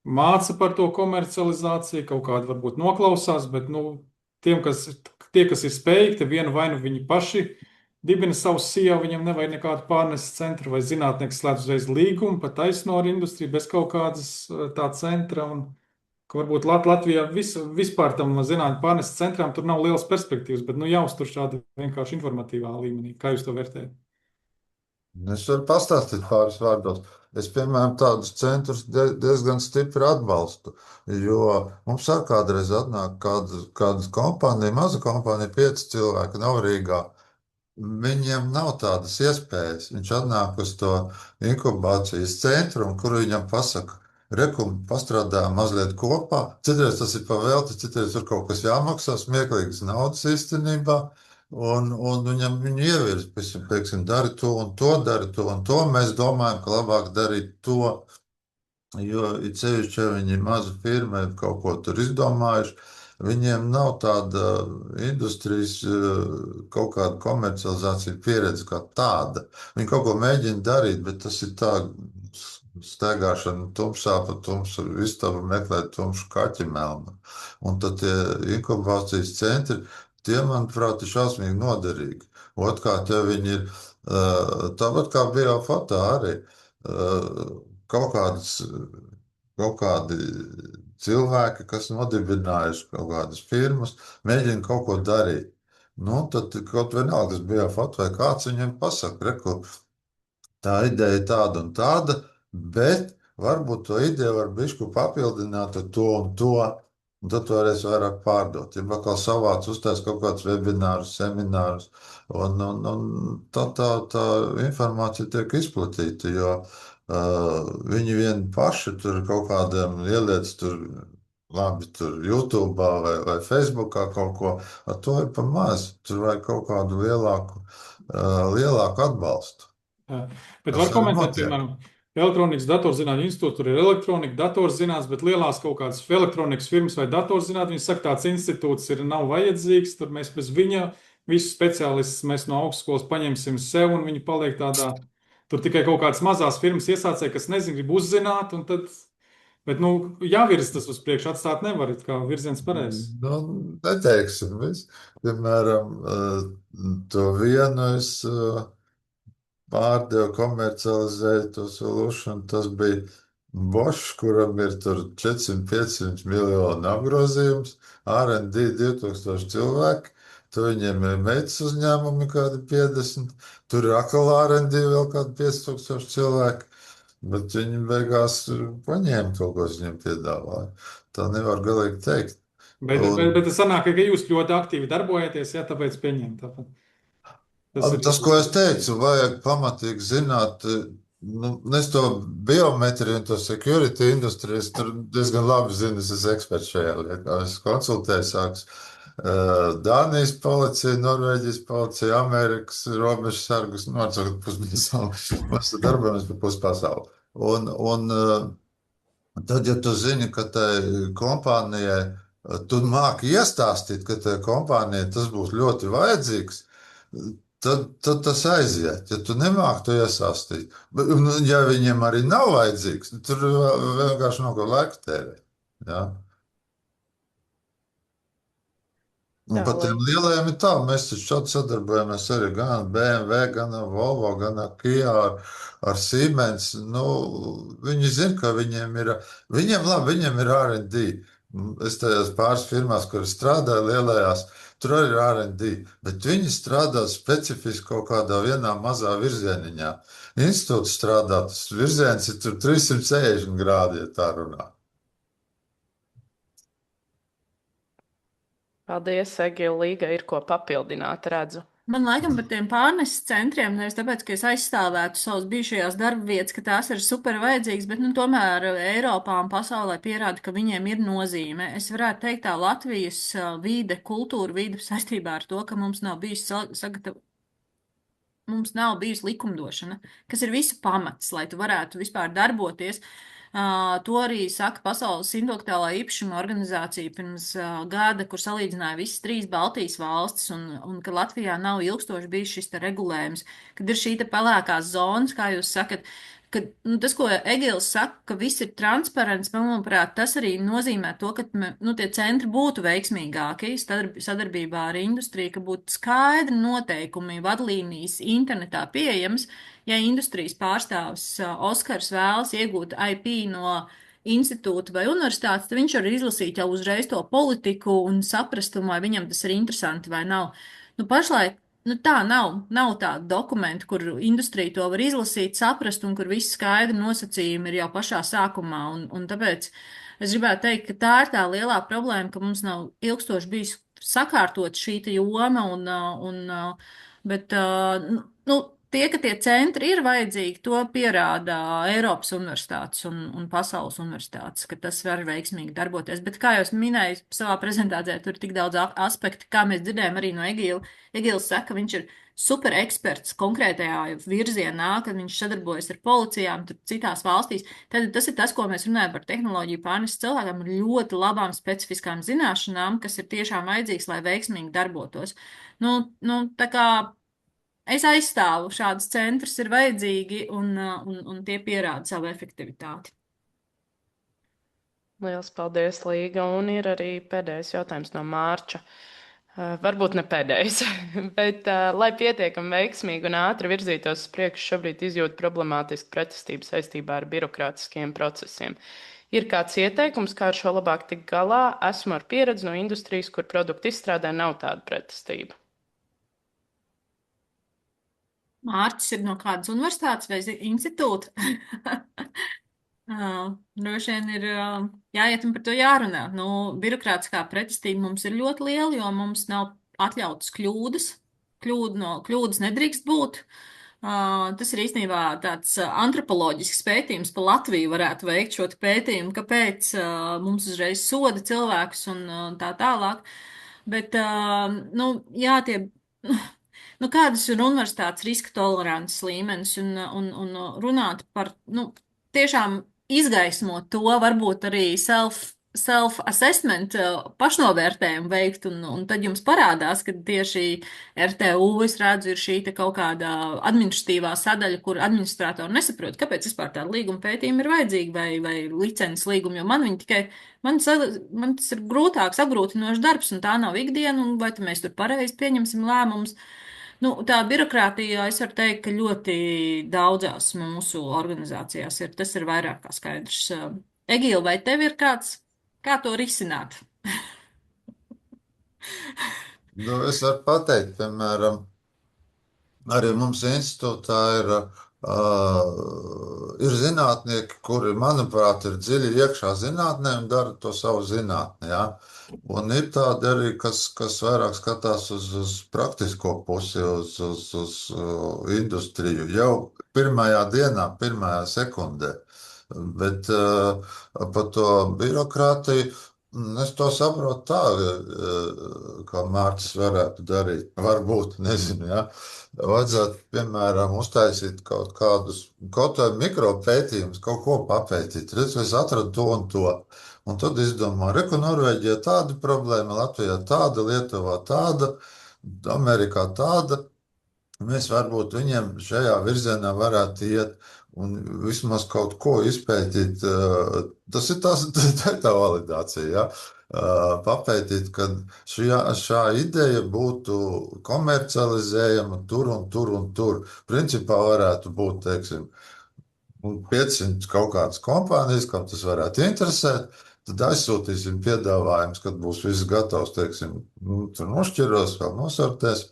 māca par to komercializāciju, kaut kādu varbūt noklausās, bet tie, kas ir spējīgi, vienu vai nu viņi paši dibina savu sievu, viņam nevajag nekādu pārneses centru, vai zinātnieks slēdz uzreiz līgumu, pat taisno ar industriju bez kaut kādas tā centra, un ka varbūt Latvijā vispār tam zinātņu pārneses centrām tur nav lielas perspektīvas, bet jāuztur šādi vienkārši informatīvā līmenī. Kā jūs to vērtējat? Es varu pastāstīt pāris vārdos. Es, piemēram, tādus centrus diezgan stipri atbalstu, jo mums ar kādreiz atnāk kāda kompānija, maza kompānija, 5 cilvēki, nav Rīgā. Viņiem nav tādas iespējas. Viņš atnāk uz to inkubācijas centru, kur viņam pasaka, Rekum pastrādājām mazliet kopā. Citreiz tas ir pavēlti, citreiz tur kaut kas jāmaksā, smieklīgas naudas īstenībā. Un viņu ievirs, piemēram, dari to un to, dari to un to. Mēs domājam, ka labāk darīt to, jo it sevišķi, ja viņi ir maza firma, kaut ko tur izdomājuši, viņiem nav tāda industrijas kaut kāda komercializācija pieredze kā tāda. Viņi kaut ko mēģina darīt, bet tas ir tā staigāšana tumsā pa tumsu istabu meklēt tumšu kaķi melnu. Un tad tie inkubācijas centri, tie, manuprāt, ir šausmīgi noderīgi. Otrkārt, ja viņi ir tāpat kā biofoto arī kaut kādas, kaut kādi cilvēki, kas nodibinājuši kaut kādas firmas, mēģina kaut ko darīt. Nu, tad kaut vienalga, kas biofoto vai kāds viņiem pasaka, reku, tā ideja ir tāda un tāda, bet varbūt to ideju var bišku papildināt ar to un to, un tad tu varēsi vairāk pārdot. Ja bakal savāc uztais kaut kādus webinārus, seminārus, un tā informācija tiek izplatīta, jo viņi vien paši tur kaut kādiem ieliec tur, labi, tur YouTube vai Facebookā kaut ko, ar to ir pa maz. Tur vajag kaut kādu lielāku atbalstu. Jā. Bet Tas var arī komentēt, notiek. piemēram, Elektronikas datorzinātņu institūts, tur ir elektronika, datorzinātnes, bet lielās kaut kādas elektronikas firmas vai datorzinātnes, viņi saka, tāds institūts nav vajadzīgs, tur mēs bez viņa visus speciālistus mēs no augstskolas paņemsim sev, un viņi paliek tādā, tur tikai kaut kādas mazās firmas iesācēji, kas nezin, grib uzzināt, un tad, bet, jāvirs tas uz priekšu, atstāt nevar, it kā virziens pareizs. Nu, neteiksim, piemēram, to vienu es pārdevu, komercializēju to solution. Tas bija Bosch, kuram ir tur 400-500 miljonu apgrozījums, R&D 2000 cilvēki. Tur viņiem ir meitas uzņēmumi kādi 50, tur ir atkal R&D vēl kādi 5000 cilvēki. Bet viņi beigās paņēma to, ko es viņiem piedāvāju. Tā nevar galīgi teikt. Bet tas sanāk, ka jūs ļoti aktīvi darbojaties, jā, tāpēc pieņemt tāpat. Tas, ko es teicu, vajag pamatīgi zināt. Es to biometriju un to security industriju, es tur diezgan labi zinu, es esmu eksperts šajā lietā. Es konsultēju sāks Dānijas policija, Norvēģijas policija, Amerikas robežas sargus, atsakot puspasauli. Mēs darbojamies pa puspasauli. Un tad, ja tu zini, ka tai kompānijai, tu māki iestāstīt, ka tai kompānijai tas būs ļoti vajadzīgs, tad tas aiziet. Ja tu nemāki to iesaistīt, ja viņiem arī nav vajadzīgs, tur vienkārši nav ko laiku tērēt. Ja? Un pat tiem lielajiem ir tā, mēs taču šādi sadarbojamies arī gan ar BMW, gan ar Volvo, gan ar Kia, ar Siemens. Viņi zina, ka viņiem ir R&D. Es tajās pāris firmās, kur strādāju lielajās, tur arī ir R&D, bet viņi strādā specifiski kaut kādā vienā mazā virzieniņā. Institūts strādā, tas virziens ir tur 360 grādi, ja tā runā. Paldies, Egila. Līga ir ko papildināt, redzu. Man laikam par tiem pārneses centriem, nevis tāpēc, ka es aizstāvētu savas bijušajās darba vietas, ka tās ir super vajadzīgas, bet tomēr Eiropā un pasaulē pierāda, ka viņiem ir nozīme. Es varētu teikt tā Latvijas vide, kultūra vide saistībā ar to, ka mums nav bijusi likumdošana, kas ir visu pamats, lai tu varētu vispār darboties. To arī saka Pasaules intelektuālā īpašuma organizācija pirms gada, kur salīdzināja visas 3 Baltijas valstis, un ka Latvijā nav ilgstoši bijis šis tie kad ir šī pelēkās zonas, kā jūs sakat, ka tas, ko Egils saka, ka viss ir transparents, manuprāt, tas arī nozīmē to, ka tie centri būtu veiksmīgāki sadarbībā ar industriju, ka būtu skaidri noteikumi, vadlīnijas internetā pieejams. Ja industrijas pārstāvis Oskars vēlas iegūt IP no institūta vai universitātes, tad viņš var izlasīt jau uzreiz to politiku un saprast, vai viņam tas ir interesanti vai nav. Pašlaik tā nav tāda dokumenta, kur industrija to var izlasīt, saprast un kur visi skaidri nosacījumi ir jau pašā sākumā. Un tāpēc es gribētu teikt, ka tā ir tā lielā problēma, ka mums nav ilgstoši bijis sakārtot šī joma, bet ka tie centri ir vajadzīgi, to pierāda Eiropas universitātes un pasaules universitātes, ka tas var veiksmīgi darboties. Bet, kā jau es minēju savā prezentācijā, tur ir tik daudz aspektu, kā mēs dzirdējām arī no Egīla. Egīls saka, viņš ir super eksperts konkrētajā virzienā, kad viņš sadarbojas ar policijām tur citās valstīs. Tad tas ir tas, ko mēs runājam par tehnoloģiju pārnesu cilvēkam ar ļoti labām specifiskām zināšanām, kas ir tiešām vajadzīgs, lai veiksmīgi darbotos. Tā kā es aizstāvu šādus centrus, ir vajadzīgi un tie pierāda savu efektivitāti. Liels paldies, Līga. Un ir arī pēdējais jautājums no Mārča. Varbūt ne pēdējais, bet, lai pietiekami veiksmīgi un ātri virzītos uz priekšu, šobrīd izjūt problemātisku pretestību saistībā ar birokrātiskiem procesiem. Ir kāds ieteikums, kā ar šo labāk tikt galā? Esmu ar pieredzi no industrijas, kur produktu izstrādē nav tāda pretestība. Mārķis ir no kādas universitātes vai institūta? Droši vien ir jāiet un par to jārunā. Birokrātiskā pretestība mums ir ļoti liela, jo mums nav atļautas kļūdas. Kļūdas nedrīkst būt. Tas ir īstenībā tāds antropoloģisks pētījums pa Latviju varētu veikt šo pētījumu, kāpēc mums uzreiz soda cilvēkus un tā tālāk. Bet, jā, tie... kādas ir universitātes riska tolerances līmenis un runāt par, tiešām izgaismot to, varbūt arī self-assessment, pašnovērtējumu veikt, un tad jums parādās, ka tieši RTU, es redzu, ir šī te kaut kāda administratīvā sadaļa, kur administratori nesaprot, kāpēc vispār tāda līguma pētījuma ir vajadzīga vai licences līguma, jo man tas ir grūtāks, apgrūtinošs darbs, un tā nav ikdiena, un vai mēs tur pareizi pieņemsim lēmumus. Tā birokrātija, es varu teikt, ka ļoti daudzās mūsu organizācijās ir. Tas ir vairāk kā skaidrs. Egīla, vai tev ir kāds, kā to risināt? Es varu pateikt, piemēram, arī mums institūtā ir zinātnieki, kuri, manuprāt, ir dziļi iekšā zinātnē un dara to savu zinātni. Ja? Un ir tādi arī, kas vairāk skatās uz praktisko pusi, uz industriju jau pirmajā dienā, pirmajā sekundē. Bet par to birokrātiju es to saprotu tā, kā Mārcis varētu darīt. Varbūt, nezinu, ja. Vajadzētu, piemēram, uztaisīt kaut vai mikropētījumus, kaut ko papētīt. Redz, es atradu to un to. Un tad izdomā, ka Norvēģijā tāda problēma, Latvijā tāda, Lietuvā tāda, Amerikā tāda. Mēs varbūt viņiem šajā virzienā varētu iet un vismaz kaut ko izpētīt. Tas ir tā validācija, ja? Papētīt, ka šā ideja būtu komercializējama tur un tur un tur. Principā varētu būt, teiksim, 500 kaut kādas kompānijas, kam tas varētu interesēt. Tad aizsūtīsim piedāvājumus, kad būs viss gatavs, teiksim, tur nošķiros, vēl nosortēs.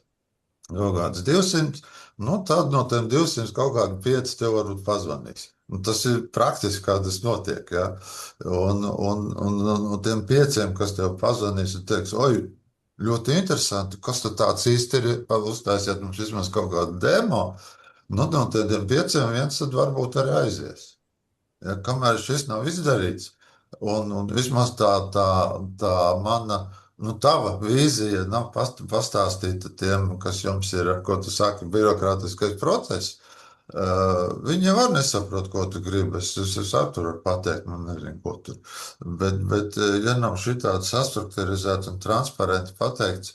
Kaut kāds 200, tad no tiem 200 kaut kādi 5 tev varbūt pazvanīs. Tas ir praktiski, kā tas notiek. Ja? Un tiem 5, kas tev pazvanīs, un teiks, oi, ļoti interesanti, kas tad tāds īsti ir, uztaisiet mums vismaz kaut kādu demo. No tiem 5 viens tad varbūt arī aizies. Ja? Kamēr šis nav izdarīts, un vismaz tā mana... tava vīzija nav pastāstīta tiem, kas jums ir, ko tu saki, birokrātiskais process. Viņi jau var nesaprot, ko tu gribi. Es varu pateikt, man nezinu, ko tur. Bet ja nav šitādi sastrukturizēts un transparenti pateikts,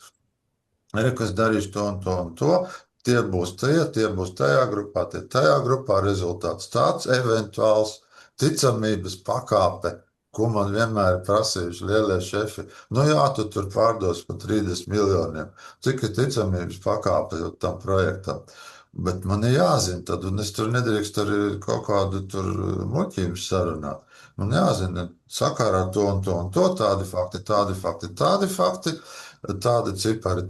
kas darīs to un to un to, tie būs tajā grupā, tajā grupā rezultāts tāds eventuāls ticamības pakāpe, ko man vienmēr ir prasījuši lielie šefi. Jā, tu tur pārdos par 30 miljoniem. Cik ir ticamības pakāpe tam projektam? Bet man ir jāzina tad, un es tur nedrīkst arī kaut kādu tur muļķību sarunāt. Man jāzina, sakarā to un to un to, tādi fakti, tādi cipari.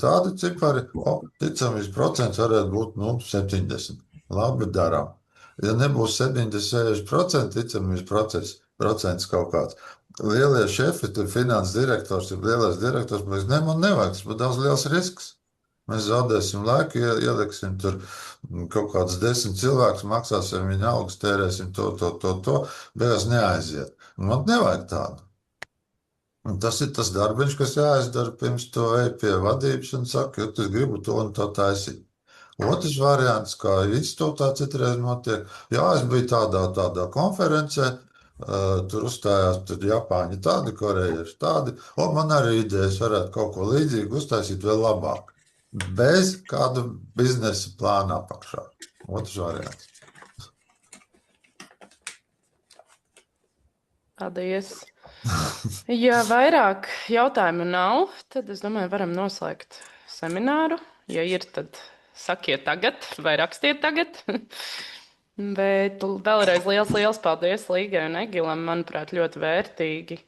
Ticamības procents varētu būt 70. Labi, darām. Ja nebūs 70-60% ticamības procents kaut kāds. Lielie šefi, tur finanses direktors, ir lielais direktors, bet man nevajag, tas būtu daudz liels risks. Mēs zaudēsim laiku, ieliksim tur kaut kādus 10 cilvēkus, maksāsim viņa algas, tērēsim to, beigās neaiziet. Man nevajag tādu. Un tas ir tas darbiņš, kas jāizdara pirms to ej pie vadības un saka, ja tu gribu to un to taisīt. Otrs variants, kā institūtā citreiz notiek, jā, es biju tādā konferencē, tur uzstājās Japāņi tādi, korejieši tādi, un man arī idejas varētu kaut ko līdzīgu uztaisīt vēl labāk. Bez kādu biznesa plāna apakšā. Otrs variants. Paldies! Ja vairāk jautājumu nav, tad es domāju, varam noslēgt semināru. Ja ir, tad sakiet tagad vai rakstiet tagad. Bet vēlreiz liels paldies Līgai un Egilam, manuprāt, ļoti vērtīgi.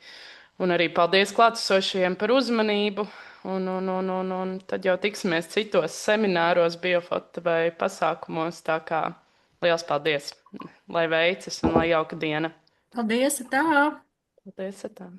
Un arī paldies klātesošajiem par uzmanību. Un tad jau tiksimies citos semināros, biofoto vai pasākumos. Tā kā liels paldies, lai veicas un lai jauka diena. Paldies, tā! Paldies, Atām!